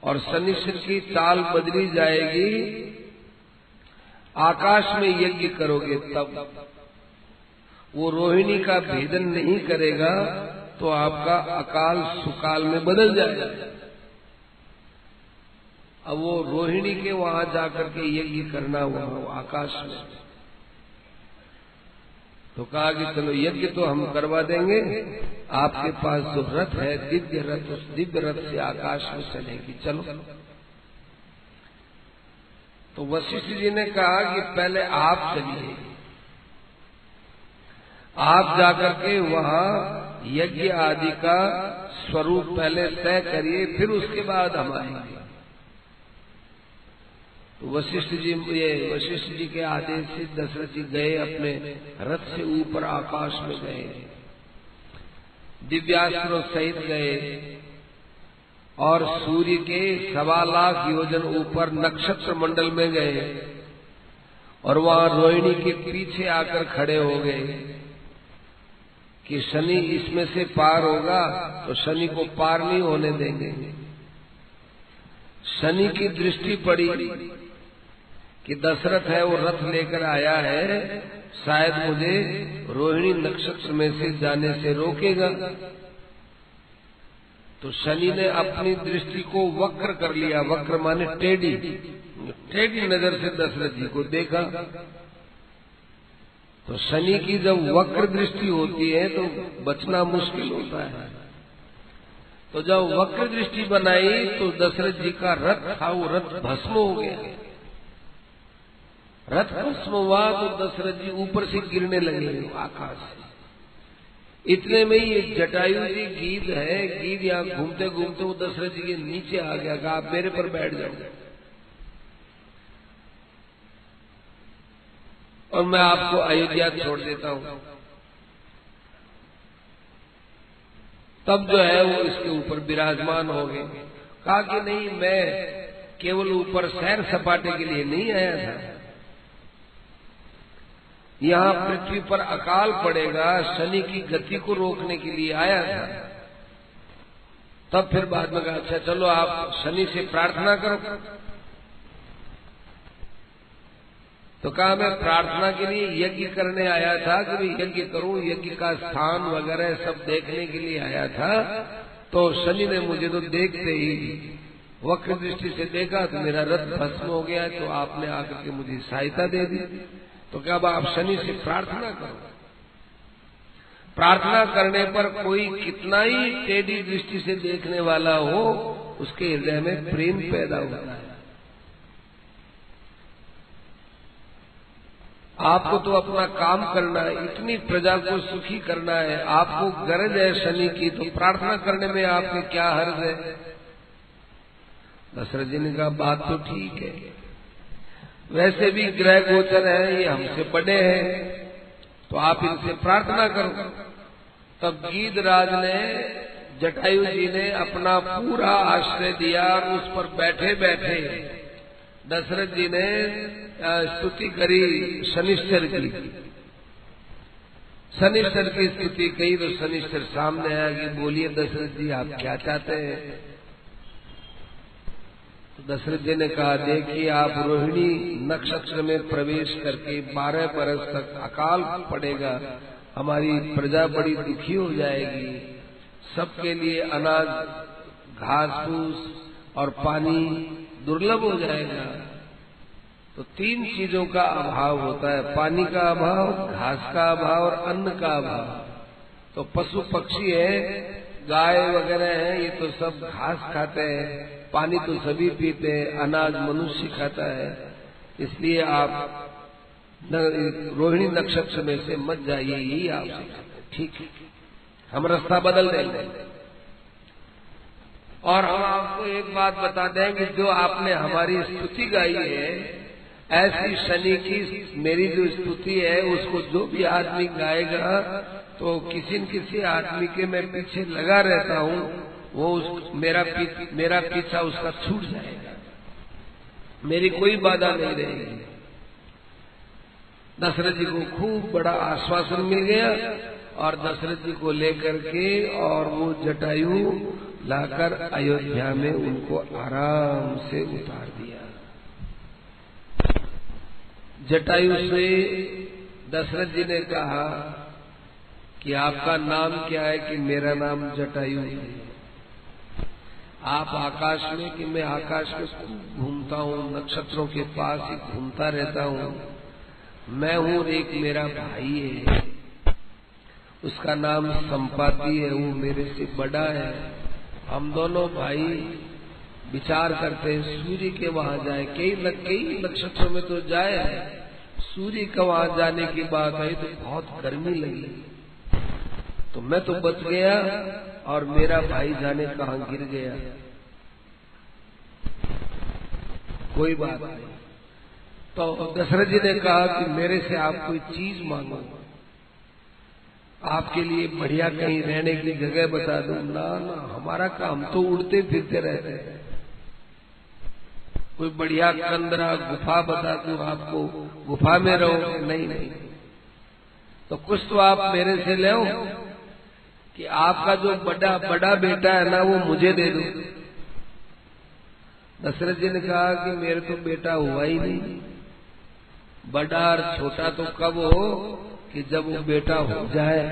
और शनिश्चर की चाल बदली जाएगी, आकाश में यज्ञ करोगे तब वो रोहिणी का भेदन नहीं करेगा तो आपका अकाल सुकाल में बदल जाएगा। अब वो रोहिणी के वहां जाकर के यज्ञ करना हुआ आकाश में। तो कहा कि चलो यज्ञ तो हम करवा देंगे, आपके पास जो रथ है दिव्य रथ, उस दिव्य रथ से आकाश में चलेगी, चलो। तो वशिष्ठ जी ने कहा कि पहले आप चलिए, आप जाकर के वहां यज्ञ आदि का स्वरूप पहले तय करिए, फिर उसके बाद हम आएंगे। तो वशिष्ठ जी के आदेश से दशरथ जी गए, अपने रथ से ऊपर आकाश में गए, दिव्यास्त्रों सहित गए, और सूर्य के 1.25 लाख योजन ऊपर नक्षत्र मंडल में गए, और वहां रोहिणी के पीछे आकर खड़े हो गए कि शनि इसमें से पार होगा तो शनि को पार नहीं होने देंगे। शनि की दृष्टि पड़ी कि दशरथ है वो रथ लेकर आया है, शायद मुझे रोहिणी नक्षत्र में से जाने से रोकेगा। तो शनि ने अपनी दृष्टि को वक्र कर लिया, वक्र माने टेढ़ी, टेढ़ी नजर से दशरथ जी को देखा। तो शनि की जब वक्र दृष्टि होती है तो बचना मुश्किल होता है। तो जब वक्र दृष्टि बनाई तो दशरथ जी का रथ था वो रथ भस्म हो गया। रथ भस्म हुआ तो दशरथ जी ऊपर से गिरने लगे आकाश से। इतने में ये जटायु जी गीध है, गीध यहाँ घूमते घूमते वो दशरथ जी के नीचे आ गया, कहा आप मेरे पर बैठ जाओ और मैं आपको अयोध्या छोड़ देता हूं। तब जो है वो इसके ऊपर विराजमान हो गए। कहा कि नहीं, मैं केवल ऊपर सैर सपाटे के लिए नहीं आया था, यहाँ पृथ्वी पर अकाल पड़ेगा, शनि की गति को रोकने के लिए आया था। तब फिर बाद में कहा अच्छा चलो आप शनि से प्रार्थना करो। तो कहा मैं प्रार्थना के लिए यज्ञ करने आया था कि मैं यज्ञ करूं, यज्ञ का स्थान वगैरह सब देखने के लिए आया था। तो शनि ने मुझे तो देखते ही वक्र दृष्टि से देखा तो मेरा रथ भस्म हो गया, तो आपने आकर के मुझे सहायता दे दी। तो क्या अब आप शनि से प्रार्थना करो। प्रार्थना करने पर कोई कितना ही टेढ़ी दृष्टि से देखने वाला हो, उसके हृदय में प्रेम पैदा होता है। आपको तो अपना काम करना है, इतनी प्रजा को सुखी करना है, आपको गरज है शनि की, तो प्रार्थना करने में आपके क्या हर्ज है? दशरथ जी ने कहा बात तो ठीक है, वैसे भी ग्रह गोचर है, ये हमसे बड़े हैं, तो आप इनसे प्रार्थना करो। तब गीधराज ने, जटायु जी ने अपना पूरा आश्रय दिया और उस पर बैठे बैठे दशरथ जी ने स्तुति करी शनिश्चर की। शनिश्चर की स्तुति कही तो शनिश्चर सामने आया कि बोलिए दशरथ जी आप क्या चाहते हैं? तो दशरथ जी ने कहा देखिए आप रोहिणी नक्षत्र में प्रवेश करके 12 बरस तक अकाल पड़ेगा, हमारी प्रजा बड़ी दुखी हो जाएगी, सबके लिए अनाज घास फूस और पानी दुर्लभ हो जाएगा। तो 3 चीजों का अभाव होता है, पानी का अभाव, घास का अभाव और अन्न का अभाव। तो पशु पक्षी है, गाय वगैरह है, ये तो सब घास खाते हैं, पानी तो सभी पीते हैं, अनाज मनुष्य खाता है। इसलिए आप रोहिणी नक्षत्र में से मत जाइए, यही आप ठीक है, हम रास्ता बदल देंगे। और हम आपको एक बात बता दें कि जो आपने हमारी स्तुति गाई है, ऐसी शनि की मेरी जो स्तुति है, उसको जो भी आदमी गाएगा तो किसी न किसी आदमी के मैं पीछे लगा रहता हूँ, वो मेरा पीछा उसका छूट जाएगा, मेरी कोई बाधा नहीं रहेगी। दशरथ जी को खूब बड़ा आश्वासन मिल गया और दशरथ जी को लेकर के और वो जटायु लाकर अयोध्या में उनको आराम से उतार दिया। जटायु से दशरथ जी ने कहा कि आपका नाम क्या है? कि मेरा नाम जटायु है। आप आकाश में? कि मैं आकाश में घूमता हूँ, नक्षत्रों के पास ही घूमता रहता हूँ। मैं हूँ, एक मेरा भाई है, उसका नाम संपाति है, वो मेरे से बड़ा है। हम दोनों भाई विचार करते हैं सूर्य के वहां जाए, कई नक्षत्रों में तो जाए, सूर्य का वहां जाने की बात आई तो बहुत गर्मी लगी, तो मैं तो बच गया और मेरा भाई जाने कहां गिर गया। कोई बात नहीं। तो दशरथ जी ने कहा कि मेरे से आप कोई चीज मांगो, आपके लिए बढ़िया कहीं रहने की जगह बता दूं। ना ना, हमारा काम तो उड़ते फिरते रहते हैं, कोई बढ़िया कंदरा गुफा बता दूं आपको, गुफा में रहो। नहीं नहीं, तो कुछ तो आप मेरे से ले कि आपका जो बड़ा बेटा है ना, वो मुझे दे दो। दशरथ जी ने कहा कि मेरे तो बेटा हुआ ही नहीं, बड़ा और छोटा तो कब हो कि जब वो बेटा हो जाए।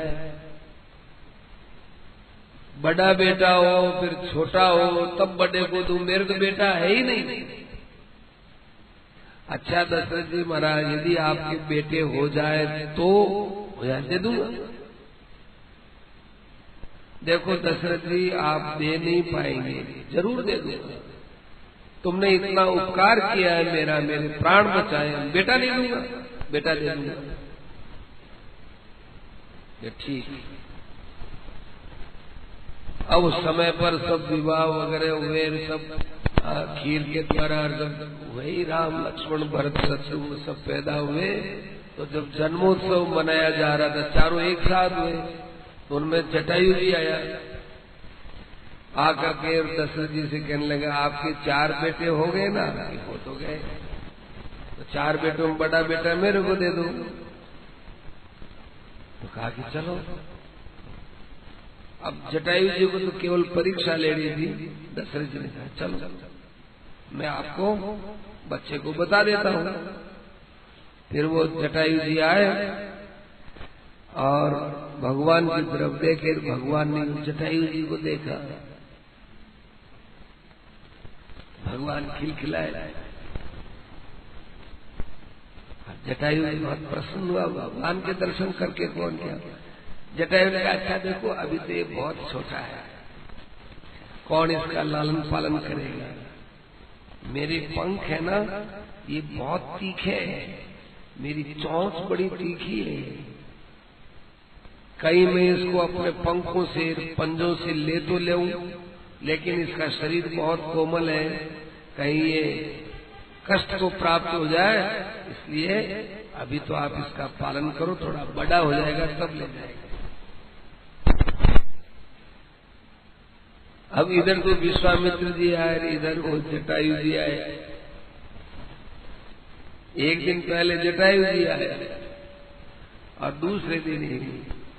बड़ा बेटा हो फिर छोटा हो तब बड़े को दूं, मेरे तो बेटा है ही नहीं। अच्छा दशरथ जी महाराज, यदि आपके बेटे हो जाए तो दे दूंगा। देखो दशरथ जी, आप दे नहीं पाएंगे, जरूर दे दूंगा। तुमने इतना उपकार किया है मेरा, मेरे प्राण बचाए, बेटा नहीं दूंगा, बेटा दे दूंगा। ये ठीक। अब उस समय पर सब विवाह वगैरह हुए, सब खीर के द्वारा वही राम लक्ष्मण भरत शत्रुघ्न सब पैदा हुए। तो जब जन्मोत्सव मनाया जा रहा था, चारों एक साथ हुए, तो उनमें जटायु जी आया, आकर के दशरथ जी से कहने लगा, आपके 4 बेटे हो गए ना? हो तो गए, तो 4 बेटों में बड़ा बेटा मेरे को दे दो। तो कहा कि चलो। अब जटायु जी को तो केवल परीक्षा लेनी थी। दशरथ जी ने कहा चलो, मैं आपको बच्चे को बता देता हूँ। फिर वो जटायु जी आए और भगवान की तरफ देखे, भगवान ने जटायु जी को देखा, भगवान खिलखिलाए। जटायु जी बहुत प्रसन्न हुआ, भगवान के दर्शन करके। कौन क्या? जटायु ने कहा, अच्छा देखो, अभी तो ये बहुत छोटा है, कौन इसका लालन पालन करेगा? मेरे पंख है ना, ये बहुत तीखे है, मेरी चोंच बड़ी तीखी है, कहीं मैं इसको अपने पंखों से, पंजों से ले तो ले, लेकिन इसका शरीर बहुत कोमल है, कहीं ये कष्ट को प्राप्त हो जाए, इसलिए अभी तो आप इसका पालन करो, थोड़ा बड़ा हो जाएगा तब ले जाएगा। अब इधर तो विश्वामित्र जी आए, इधर वो जटायु जी आए। एक दिन पहले जटायु जी आए और दूसरे दिन ही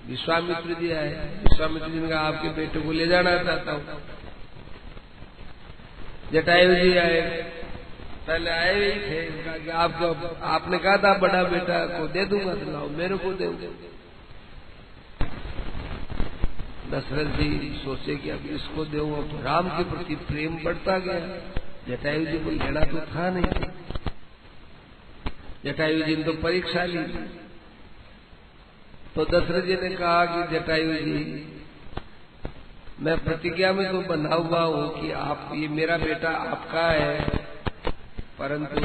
विश्वामित्र जी आए। विश्वामित्र जी ने कहा, आपके बेटे को ले जाना चाहता हूँ। जटायु जी आए, पहले आए ही थे, कहा कि आपने कहा था बड़ा बेटा को दे दूंगा, तो लाओ मेरे को दे। दशरथ जी सोचे कि अब इसको दो। अब राम के प्रति प्रेम बढ़ता गया। जटायु जी को लेना तो था नहीं। जटायु जी ने तो परीक्षा ली। तो दशरथ जी ने कहा कि जटायु जी, मैं प्रतिज्ञा में तो बंधा हुआ हूं कि आप, ये मेरा बेटा आपका है, परंतु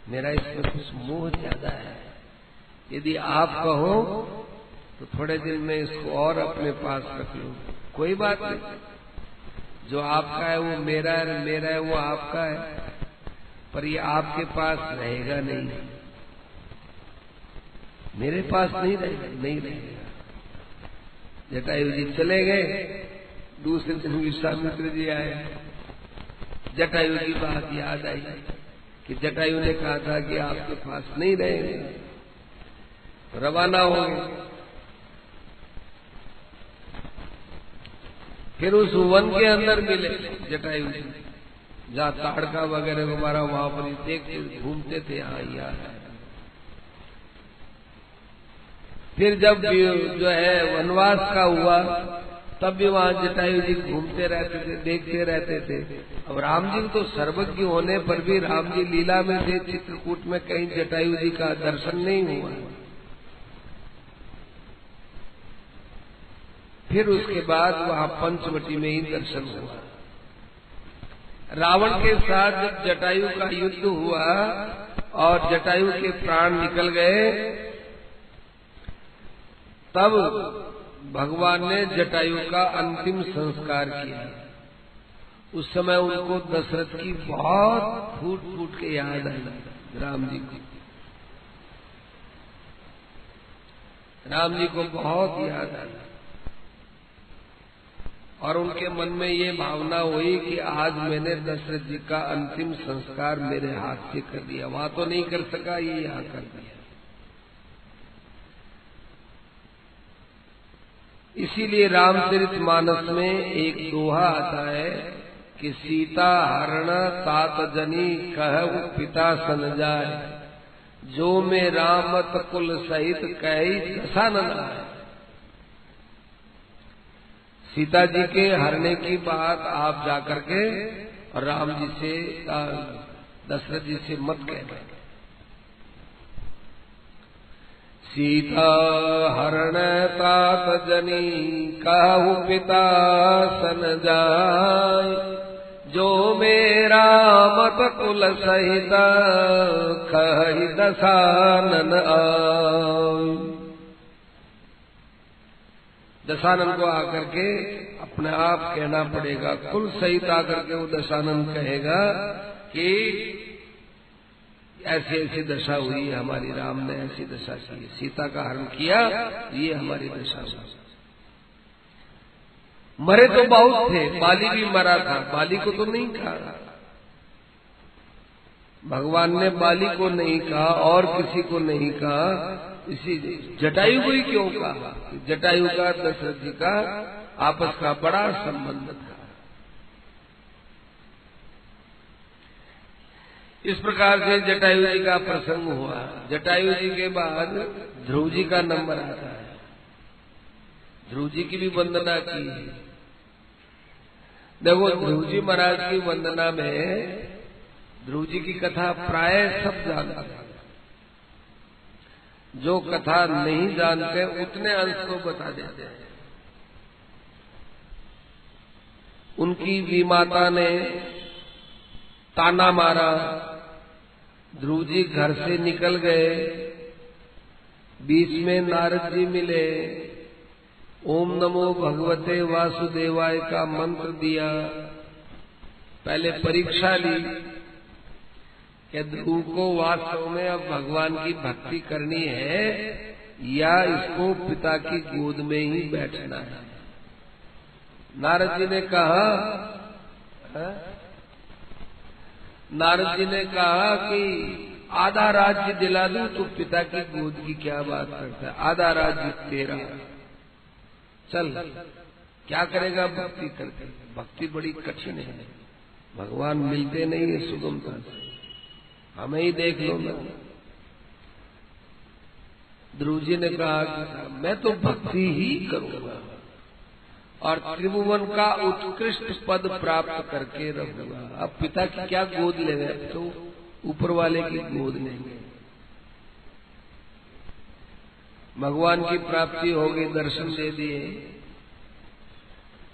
मेरा इसमें कुछ मोह ज्यादा है। यदि आप कहो तो थोड़े दिन में इसको और अपने पास रख लूं। कोई बात नहीं, जो आपका है वो मेरा है, मेरा है वो आपका है, पर ये आपके पास रहेगा नहीं, मेरे पास नहीं रहेगा। जटायु जी चले गए। दूसरे दिन विश्वामित्र जी आए। जटायु की बात याद आई कि जटायु ने कहा था कि आपके पास नहीं रहेंगे, रवाना हो गए। फिर उस वन के अंदर मिले जटायु जी, जहाँ ताड़का वगैरह हमारा वहां पर देखते घूमते थे, यहाँ फिर जब जो है वनवास का हुआ, तब भी वहां जटायु जी घूमते रहते थे, देखते रहते थे। अब राम जी तो सर्वज्ञ होने पर भी राम जी लीला में थे, चित्रकूट में कहीं जटायु जी का दर्शन नहीं हुआ। फिर उसके बाद वहां पंचवटी में ही दर्शन हुआ। रावण के साथ जब जटायु का युद्ध हुआ और जटायु के प्राण निकल गए, तब भगवान ने जटायु का अंतिम संस्कार किया। उस समय उनको दशरथ की बहुत फूट फूट के याद आई। राम जी को बहुत याद आई, और उनके मन में ये भावना हुई कि आज मैंने दशरथ जी का अंतिम संस्कार मेरे हाथ से कर दिया। वहां तो नहीं कर सका, ये यहाँ कर दिया। इसीलिए रामचरितमानस में एक दोहा आता है कि सीता हरण तात जनी कहु पिता सन जाए, जो में रामत कुल सहित कही दशानन आए। सीता जी के हरने की बात आप जाकर के और राम जी से, दशरथ जी से मत कहना। सीता हरण तात जनी कहु पिता सन जाय, जो मेरा मत कुल सहित कहि दशानन आय। दशानन को आकर के अपने आप कहना पड़ेगा, कुल सहित आकर के वो दशानन कहेगा कि ऐसी ऐसी दशा हुई है हमारी, राम ने ऐसी दशा की, सीता का हरण किया, ये हमारी दशा हुई। मरे तो बहुत थे, बाली भी मरा था, बाली को तो नहीं कहा भगवान ने, बाली को नहीं कहा और किसी को नहीं कहा, इसी जटायु को ही क्यों कहा? जटायु का दशरथ जी का आपस का बड़ा संबंध था। इस प्रकार से जटायु जी का प्रसंग हुआ। जटायु जी के बाद ध्रुव जी का नंबर आता है। ध्रुव जी की भी वंदना की। देखो, ध्रुव जी महाराज की वंदना में ध्रुव जी की कथा प्राय सब जानते हैं। जो कथा नहीं जानते उतने अंश को बता देते हैं। उनकी विमाता ने ताना मारा, ध्रुव जी घर से निकल गए, बीच में नारद जी मिले, ओम नमो भगवते वासुदेवाय का मंत्र दिया। पहले परीक्षा ली कि ध्रुव को वास्तव में अब भगवान की भक्ति करनी है या इसको पिता की गोद में ही बैठना है। नारद जी ने कहा, नारद जी ने कहा कि आधा राज्य दिला दूं तो पिता की गोद की क्या बात करता है, आधा राज्य तेरा, चल क्या करेगा भक्ति करके। भक्ति बड़ी कठिन है, भगवान मिलते नहीं है सुगमता से, हमें ही देख लो ना। ध्रुव जी ने कहा कि मैं तो भक्ति ही करूंगा और त्रिभुवन का उत्कृष्ट पद प्राप्त करके रहूंगा। अब पिता की क्या गोद लेंगे, अब तो ऊपर वाले की गोद लेंगे। भगवान की प्राप्ति हो गई, दर्शन दे दिए।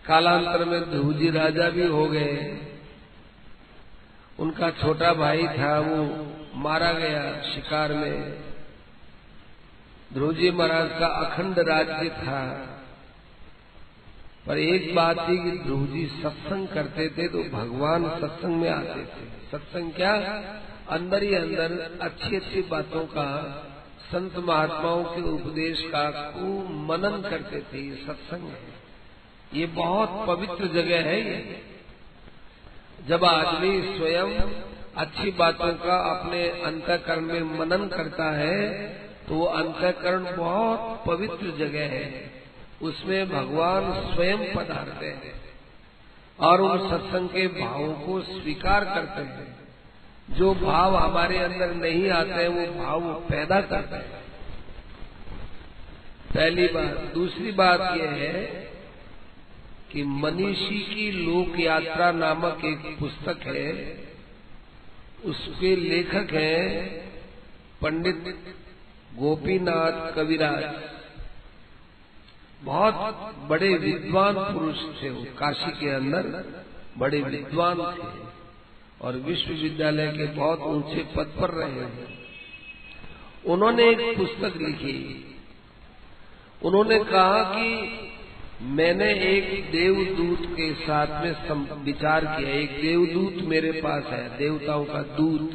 कालांतर में ध्रुव जी राजा भी हो गए। उनका छोटा भाई था, वो मारा गया शिकार में। ध्रुव जी महाराज का अखंड राज्य था। पर एक बात थी कि ध्रुव जी सत्संग करते थे तो भगवान सत्संग में आते थे। सत्संग क्या, अंदर ही अंदर अच्छी अच्छी बातों का, संत महात्माओं के उपदेश का खूब मनन करते थे। ये सत्संग है, ये बहुत पवित्र जगह है। ये जब आदमी स्वयं अच्छी बातों का अपने अंतःकरण में मनन करता है तो वो अंतःकरण बहुत पवित्र जगह है। उसमें भगवान स्वयं पधारते हैं और उन सत्संग के भावों को स्वीकार करते हैं। जो भाव हमारे अंदर नहीं आते हैं वो भाव वो पैदा करते हैं। पहली बात। दूसरी बात यह है कि मनीषी की लोक यात्रा नामक एक पुस्तक है, उसके लेखक हैं पंडित गोपीनाथ कविराज। बहुत बड़े विद्वान पुरुष थे वो, काशी के अंदर बड़े विद्वान थे और विश्वविद्यालय के बहुत ऊंचे पद पर रहे हैं। उन्होंने एक पुस्तक लिखी। उन्होंने कहा कि मैंने एक देवदूत के साथ में विचार किया। एक देवदूत मेरे पास है, देवताओं का दूत।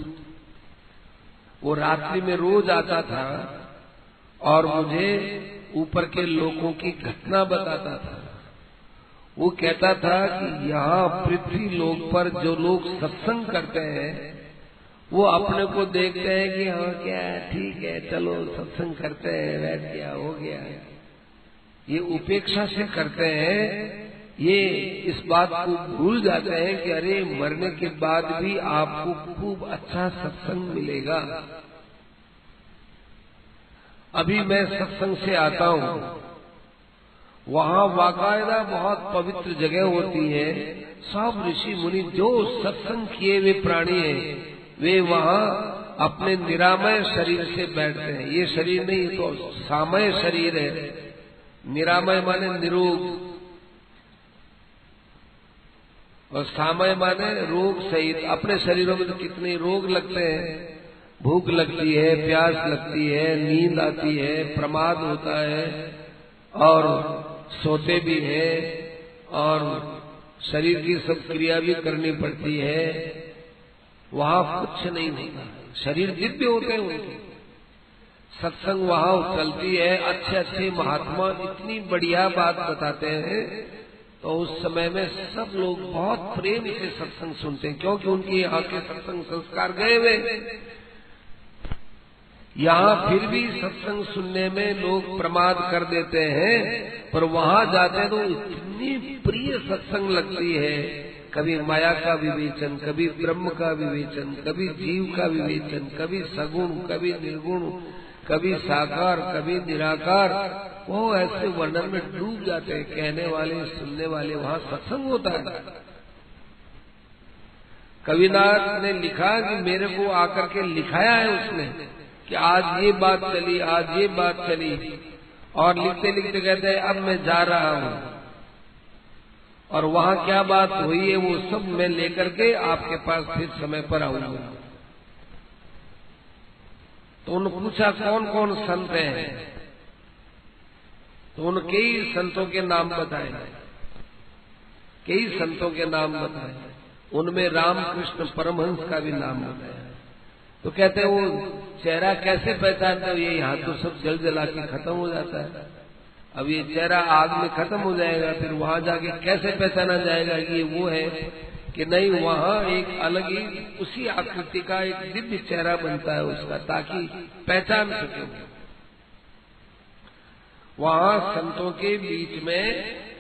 वो रात्रि में रोज आता था और मुझे ऊपर के लोगों की घटना बताता था। वो कहता था कि यहाँ पृथ्वी लोक पर जो लोग सत्संग करते हैं वो अपने को देखते हैं कि हाँ क्या है, ठीक है, चलो सत्संग करते हैं, बैठ गया, हो गया। ये उपेक्षा से करते हैं। ये इस बात को भूल जाते हैं कि अरे मरने के बाद भी आपको खूब अच्छा सत्संग मिलेगा। अभी मैं सत्संग से आता हूँ, वहाँ बाकायदा बहुत पवित्र जगह होती है। सब ऋषि मुनि जो सत्संग किए हुए प्राणी हैं वे वहाँ अपने निरामय शरीर से बैठते हैं। ये शरीर नहीं, ये तो सामय शरीर है। निरामय माने निरोग और सामय माने रोग सहित। अपने शरीरों में तो कितने रोग लगते हैं, भूख लगती है, प्यास लगती है, नींद आती है, प्रमाद होता है और सोते भी है और शरीर की सब क्रिया भी करनी पड़ती है। वहाँ कुछ नहीं होता, शरीर दिव्य होते हैं उनके। सत्संग वहाँ चलती है, अच्छे अच्छे महात्मा इतनी बढ़िया बात बताते हैं तो उस समय में सब लोग बहुत प्रेम से सत्संग सुनते हैं, क्योंकि उनके यहाँ के सत्संग संस्कार गए हुए। यहाँ फिर भी सत्संग सुनने में लोग प्रमाद कर देते हैं, पर वहाँ जाते तो इतनी प्रिय सत्संग लगती है। कभी माया का विवेचन, कभी ब्रह्म का विवेचन, कभी जीव का विवेचन, कभी सगुण, कभी निर्गुण, कभी साकार, कभी निराकार। वो ऐसे वर्णन में डूब जाते हैं कहने वाले सुनने वाले। वहाँ सत्संग होता है। कविनाथ ने लिखा कि मेरे को आकर के लिखाया है उसने कि आज ये बात चली, आज ये बात चली, और लिखते लिखते कहते हैं अब मैं जा रहा हूँ और वहाँ क्या बात हुई है वो सब मैं लेकर के आपके पास फिर समय पर आऊंगा। तो उन्होंने पूछा कौन कौन संत हैं, तो उन कई संतों के नाम बताए, कई संतों के नाम बताए। उनमें रामकृष्ण परमहंस का भी नाम बताया। तो कहते हैं वो चेहरा कैसे पहचानते हो? ये यहाँ तो सब जल जला के खत्म हो जाता है, अब ये चेहरा आग में खत्म हो जाएगा, फिर वहां जाके कैसे पहचाना जाएगा कि ये वो है कि नहीं? वहाँ एक अलग ही उसी आकृति का एक दिव्य चेहरा बनता है उसका, ताकि पहचान सके। वहाँ संतों के बीच में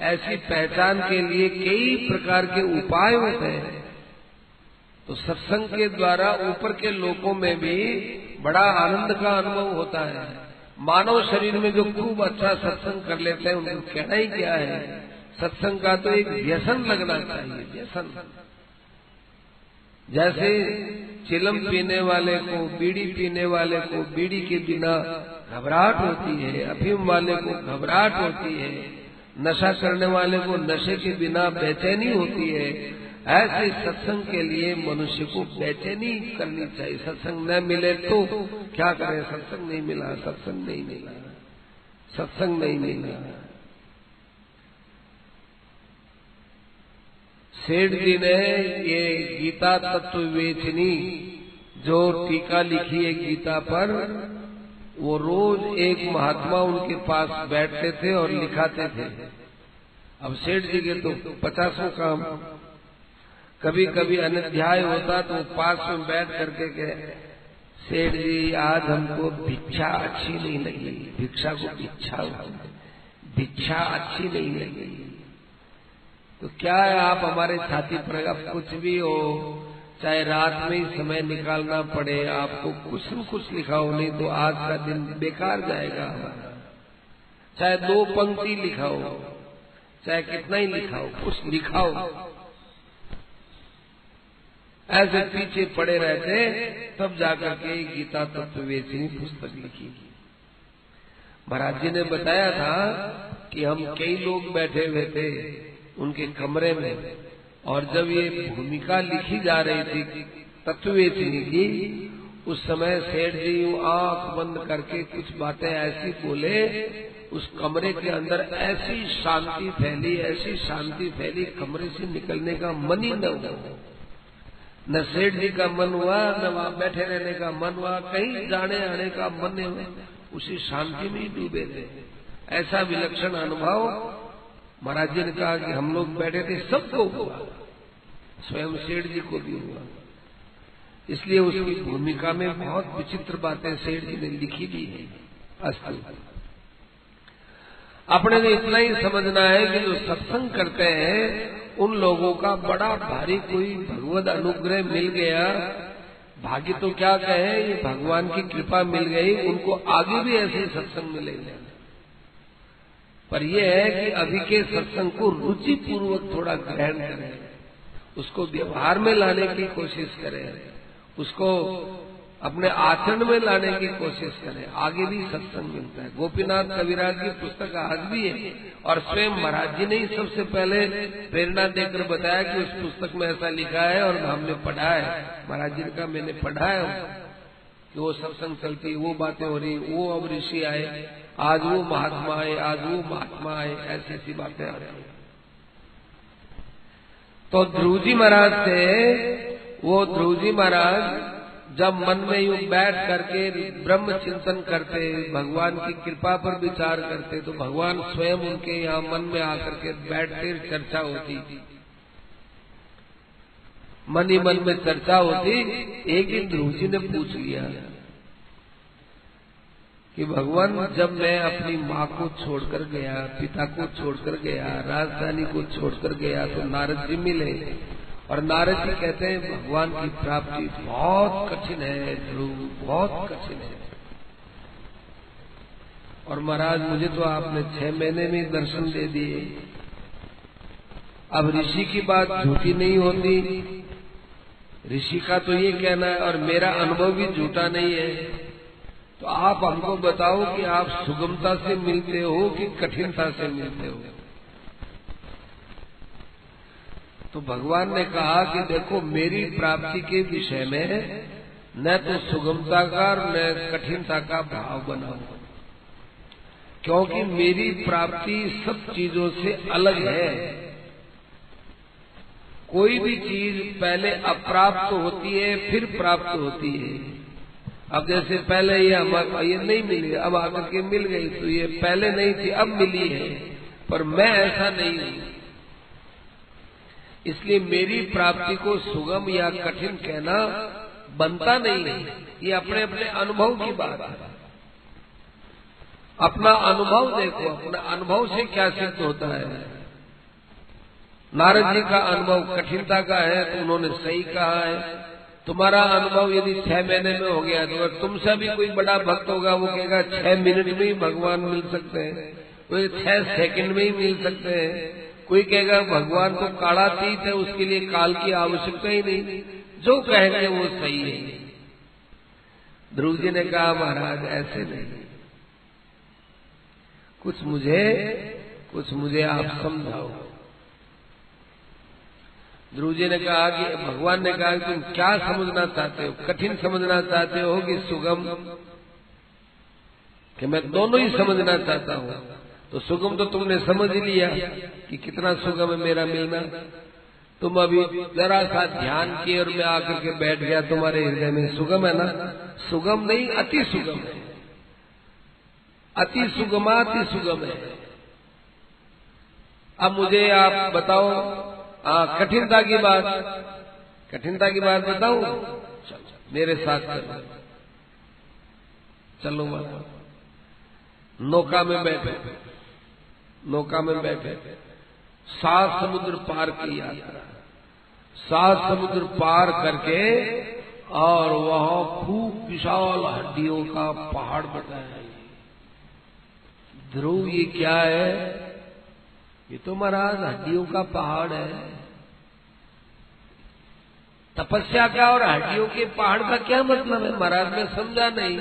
ऐसी पहचान के लिए कई प्रकार के उपाय होते हैं। तो सत्संग के द्वारा ऊपर के लोगों में भी बड़ा आनंद का अनुभव होता है। मानव शरीर में जो खूब अच्छा सत्संग कर लेते हैं उनको कहना ही क्या है। सत्संग का तो एक व्यसन लगना चाहिए, व्यसन। जैसे चिलम पीने वाले को, बीड़ी पीने वाले को बीड़ी के बिना घबराहट होती है, अफीम वाले को घबराहट होती है, नशा करने वाले को नशे के बिना बेचैनी होती है, ऐसे सत्संग के लिए मनुष्य को बेचैनी करनी चाहिए। सत्संग न मिले तो क्या करें, सत्संग नहीं मिला, सत्संग नहीं मिला, सत्संग नहीं मिला। सेठ जी ने ये गीता तत्ववेचनी जो टीका लिखी है गीता पर, वो रोज एक महात्मा उनके पास बैठते थे और लिखाते थे। अब सेठ जी के तो 50 काम, कभी कभी अनध्याय होता तो पास में बैठ करके कहे, सेठ जी आज हमको भिक्षा अच्छी नहीं लगी, भिक्षा को भिक्षा अच्छी नहीं लगी। तो क्या है, आप हमारे छाती पर अब कुछ भी हो, चाहे रात में ही समय निकालना पड़े, आपको कुछ न कुछ लिखाओ, नहीं तो आज का दिन बेकार जाएगा हमारा। चाहे 2 पंक्ति लिखाओ, चाहे कितना ही लिखाओ, कुछ लिखाओ। ऐसे पीछे पड़े रहते, तब जाकर के गीता तत्ववेचनी पुस्तक लिखी। महाराज जी ने बताया था कि हम कई लोग बैठे हुए थे उनके कमरे में, और जब ये भूमिका लिखी जा रही थी तत्ववेचनी की, उस समय सेठ जी आंख बंद करके कुछ बातें ऐसी बोले, उस कमरे के अंदर ऐसी शांति फैली, ऐसी शांति फैली, कमरे से निकलने का मन ही न हुआ। न सेठ जी का मन हुआ, न वहां बैठे रहने का मन हुआ, कहीं जाने आने का मन नहीं हुआ, उसी शांति में ही डूबे थे। ऐसा विलक्षण अनुभव महाराज जी ने कहा कि हम लोग बैठे थे, सबको हुआ, स्वयं सेठ जी को भी हुआ। इसलिए उसकी भूमिका में बहुत विचित्र बातें सेठ जी ने लिखी भी है। अस्तु, अपने ने इतना ही समझना है कि जो सत्संग करते हैं उन लोगों का बड़ा भारी कोई भगवद अनुग्रह मिल गया। भाग्य तो क्या कहे, ये भगवान की कृपा मिल गई, उनको आगे भी ऐसे सत्संग मिलेंगे। पर यह है कि अभी के सत्संग को रुचि पूर्वक थोड़ा ग्रहण करें, उसको व्यवहार में लाने की कोशिश करें, उसको अपने आचरण में लाने की कोशिश करें, आगे भी सत्संग मिलता है। गोपीनाथ कविराज की पुस्तक आज भी है, और स्वयं महाराज जी ने ही सबसे पहले प्रेरणा देकर बताया कि उस पुस्तक में ऐसा लिखा है और हमने पढ़ा है। महाराज जी का मैंने पढ़ा है कि वो सत्संग चलती, वो बातें हो रही, वो अब ऋषि आए, आज वो महात्मा आए, आज वो महात्मा आए, ऐसी ऐसी बातें आ रही। तो ध्रुव जी महाराज थे, वो ध्रुव जी महाराज जब मन में यूं बैठ करके ब्रह्म चिंतन करते, भगवान की कृपा पर विचार करते, तो भगवान स्वयं उनके यहाँ मन में आकर के बैठते, चर्चा होती, मन ही मन में चर्चा होती। एक दिन ध्रुव जी ने पूछ लिया कि भगवान, जब मैं अपनी माँ को छोड़कर गया, पिता को छोड़कर गया, राजधानी को छोड़कर गया, तो नारद जी मिले, और नारद जी कहते हैं भगवान की प्राप्ति बहुत कठिन है ध्रुव, बहुत कठिन है। और महाराज मुझे तो आपने 6 महीने में दर्शन दे दिए। अब ऋषि की बात झूठी नहीं होती, ऋषि का तो ये कहना है, और मेरा अनुभव भी झूठा नहीं है। तो आप हमको बताओ कि आप सुगमता से मिलते हो कि कठिनता से मिलते हो। तो भगवान ने कहा कि देखो, मेरी प्राप्ति के विषय में न तो सुगमता का और न कठिनता का भाव बनाओ, क्योंकि मेरी प्राप्ति सब चीजों से अलग है। कोई भी चीज पहले अप्राप्त होती है, फिर प्राप्त होती है। अब जैसे पहले ये नहीं मिली, अब आकर के मिल गई, तो ये पहले नहीं थी, अब मिली है, पर मैं ऐसा नहीं हूं। इसलिए मेरी प्राप्ति को सुगम या कठिन कहना बनता नहीं है। ये अपने अपने अनुभव की बात है। अपना अनुभव देखो, अपना अनुभव से क्या सिद्ध होता है। नारद जी का अनुभव कठिनता का है, तो उन्होंने सही कहा है। तुम्हारा अनुभव यदि 6 महीने में हो गया तो अगर तुमसे भी कोई बड़ा भक्त होगा वो कहेगा 6 मिनट में ही भगवान मिल सकते हैं, कोई 6 सेकंड में ही मिल सकते हैं, कोई कहेगा भगवान को कालातीत है, उसके लिए काल की आवश्यकता ही नहीं। जो कहेंगे वो सही है। ध्रुव जी ने कहा महाराज ऐसे नहीं, कुछ मुझे आप समझाओ। ध्रुव जी ने कहा कि भगवान ने कहा कि तुम क्या समझना चाहते हो, कठिन समझना चाहते हो कि सुगम, कि मैं दोनों ही समझना चाहता हूं। तो सुगम तो तुमने समझ लिया कि कितना सुगम है मेरा मिलना। तुम अभी जरा सा ध्यान किए और मैं आकर के बैठ गया तुम्हारे हृदय में, सुगम है ना? सुगम नहीं, अति सुगम है, अति सुगमाति सुगम है। अब मुझे आप बताओ कठिनता की बात बताऊं? मेरे साथ चलो, चलो नौका में बैठे 7 समुद्र पार की यात्रा, 7 समुद्र पार करके और वहां खूब विशाल हड्डियों का पहाड़ बताया। ध्रुव ये क्या है? ये तो महाराज हड्डियों का पहाड़ है। तपस्या का और हड्डियों के पहाड़ का क्या मतलब है महाराज? मैं समझा नहीं।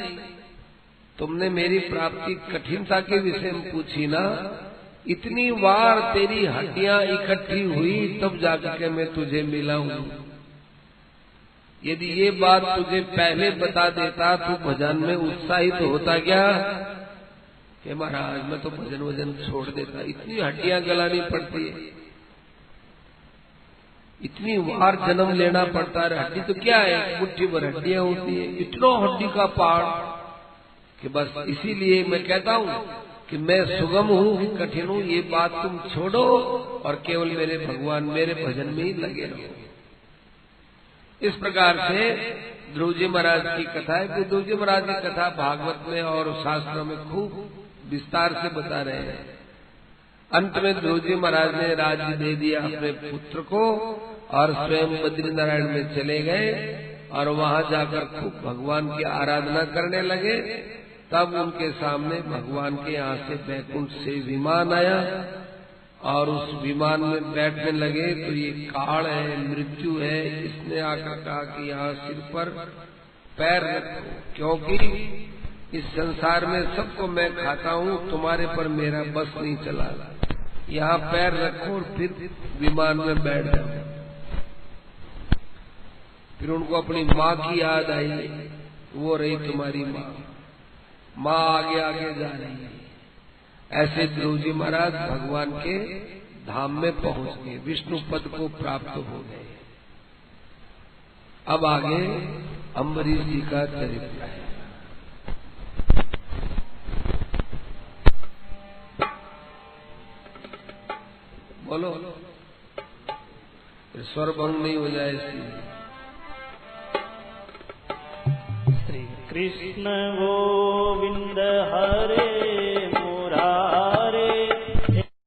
तुमने मेरी प्राप्ति कठिनता के विषय में पूछी ना, इतनी बार तेरी हड्डियां इकट्ठी हुई तब जाकर के मैं तुझे मिला हूं। यदि ये बात तुझे पहले बता देता तो भजन में उत्साहित होता क्या कि महाराज मैं तो भजन छोड़ देता। इतनी हड्डियां गलानी पड़ती है, इतनी बार जन्म लेना पड़ता है। हड्डी तो क्या है, मुट्ठी भर हड्डियां होती है, इतना हड्डी का पहाड़ कि बस इसीलिए मैं कहता हूं कि मैं सुगम हूं कि कठिन हूं, ये बात तुम छोड़ो और केवल मेरे भगवान मेरे भजन में ही लगे रहो। इस प्रकार से ध्रुव जी महाराज की कथा है। ध्रुव जी महाराज की कथा भागवत में और शास्त्रों में खूब विस्तार से बता रहे हैं। अंत में ध्रुव जी महाराज ने राज्य दे दिया अपने पुत्र को और स्वयं बद्रीनारायण में चले गए और वहां जाकर खूब भगवान की आराधना करने लगे। तब उनके सामने भगवान के यहाँ से बैकुंठ से विमान आया और उस विमान में बैठने लगे। तो ये काल है, मृत्यु है, इसने आकर कहा कि यहाँ सिर पर पैर रखो, क्योंकि इस संसार में सबको मैं खाता हूँ, तुम्हारे पर मेरा बस नहीं चला। यहाँ पैर रखो और फिर विमान में बैठ जाओ। फिर उनको अपनी माँ की याद आई, वो रही तुम्हारी माँ आगे आगे जा रही है। ऐसे ध्रुव जी महाराज भगवान के धाम में पहुंच गए, विष्णु पद को प्राप्त हो गए। अब आगे अम्बरीश जी का चरित्र है। बोलो, स्वर भंग नहीं हो जाए इसलिए। कृष्ण गोविंद हरे